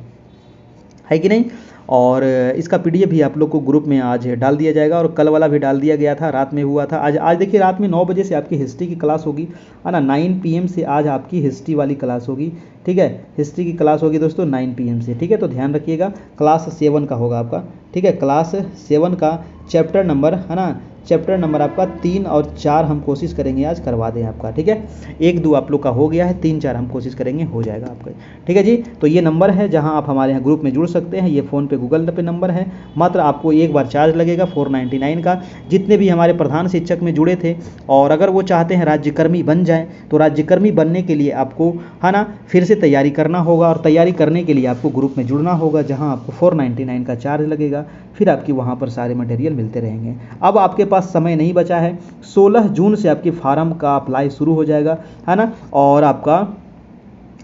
Speaker 1: है कि नहीं। और इसका PDF भी आप लोग को ग्रुप में आज डाल दिया जाएगा, और कल वाला भी डाल दिया गया था, रात में हुआ था। आज देखिए रात में 9 बजे से आपकी हिस्ट्री की क्लास होगी, है ना, 9 PM से आज आपकी हिस्ट्री वाली क्लास होगी। ठीक है, हिस्ट्री की क्लास होगी दोस्तों 9 PM से। ठीक है, तो ध्यान रखिएगा, क्लास 7 का होगा आपका। ठीक है, क्लास 7 का चैप्टर नंबर, है ना, चैप्टर नंबर आपका 3 और 4 हम कोशिश करेंगे आज करवा दें आपका, ठीक है। 1 2 आप लोग का हो गया है, 3 4 हम कोशिश करेंगे हो जाएगा आपका, ठीक है जी। तो ये नंबर है जहां आप हमारे यहाँ ग्रुप में जुड़ सकते हैं। ये फ़ोन पे गूगल पे नंबर है, मात्र आपको एक बार चार्ज लगेगा 499 का। जितने भी हमारे प्रधान शिक्षक में जुड़े थे और अगर वो चाहते हैं राज्यकर्मी बन जाए, तो राज्यकर्मी बनने के लिए आपको है ना फिर से तैयारी करना होगा, और तैयारी करने के लिए आपको ग्रुप में जुड़ना होगा, जहां आपको 499 का चार्ज लगेगा। फिर आपकी वहां पर सारे मटेरियल मिलते रहेंगे। अब आपके पास समय नहीं बचा है, 16 जून से आपके फार्म का अप्लाई शुरू हो जाएगा, है ना, और आपका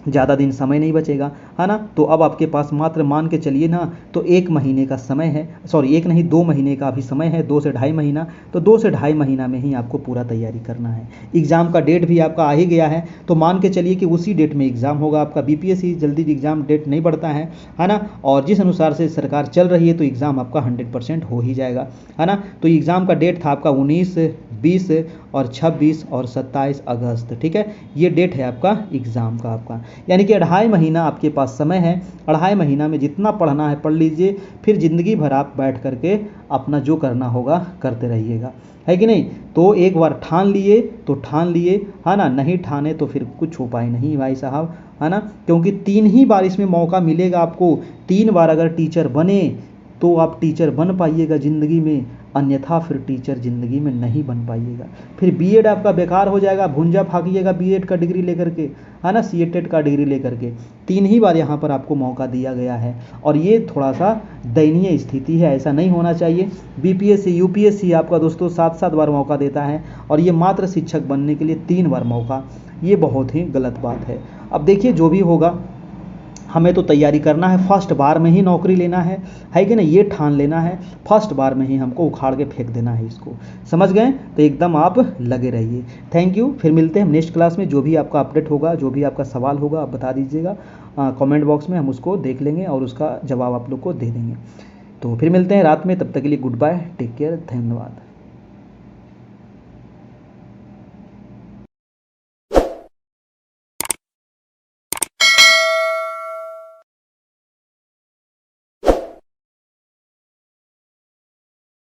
Speaker 1: ज़्यादा दिन समय नहीं बचेगा, है ना। तो अब आपके पास मात्र मान के चलिए ना, तो 1 महीने का समय है, सॉरी 1 नहीं 2 महीने का अभी समय है, 2 से ढाई महीना। तो 2 से ढाई महीना में ही आपको पूरा तैयारी करना है। एग्ज़ाम का डेट भी आपका आ ही गया है, तो मान के चलिए कि उसी डेट में एग्ज़ाम होगा आपका। बीपीएससी जल्दी एग्ज़ाम डेट नहीं बढ़ता है ना, और जिस अनुसार से सरकार चल रही है तो एग्ज़ाम आपका 100% हो ही जाएगा, है ना। तो एग्ज़ाम का डेट था आपका 19, 20 और 26 और 27 अगस्त, ठीक है। ये डेट है आपका एग्ज़ाम का आपका, यानी कि 2.5 महीना आपके पास समय है। 2.5 महीना में जितना पढ़ना है पढ़ लीजिए, फिर ज़िंदगी भर आप बैठ करके अपना जो करना होगा करते रहिएगा, है कि नहीं। तो एक बार ठान लिए तो ठान लिए, है ना, नहीं ठाने तो फिर कुछ उपाय नहीं भाई साहब, है ना। क्योंकि 3 ही बार इसमें मौका मिलेगा आपको। 3 बार अगर टीचर बने तो आप टीचर बन पाइएगा ज़िंदगी में, अन्यथा फिर टीचर ज़िंदगी में नहीं बन पाइएगा। फिर बीएड आपका बेकार हो जाएगा, भुंजा फाँकिएगा बीएड का डिग्री लेकर के, है ना, सीटेट का डिग्री लेकर के। 3 ही बार यहाँ पर आपको मौका दिया गया है, और ये थोड़ा सा दयनीय स्थिति है, ऐसा नहीं होना चाहिए। बीपीएससी यूपीएससी आपका दोस्तों 7-7 बार मौका देता है, और ये मात्र शिक्षक बनने के लिए 3 बार मौका, ये बहुत ही गलत बात है। अब देखिए जो भी होगा, हमें तो तैयारी करना है, फर्स्ट बार में ही नौकरी लेना है कि नहीं, ये ठान लेना है। फर्स्ट बार में ही हमको उखाड़ के फेंक देना है इसको, समझ गए। तो एकदम आप लगे रहिए। थैंक यू, फिर मिलते हैं हम नेक्स्ट क्लास में। जो भी आपका अपडेट होगा, जो भी आपका सवाल होगा, आप बता दीजिएगा कमेंट बॉक्स में, हम उसको देख लेंगे और उसका जवाब आप लोग को दे देंगे। तो फिर मिलते हैं रात में, तब तक के लिए गुड बाय, टेक केयर, धन्यवाद।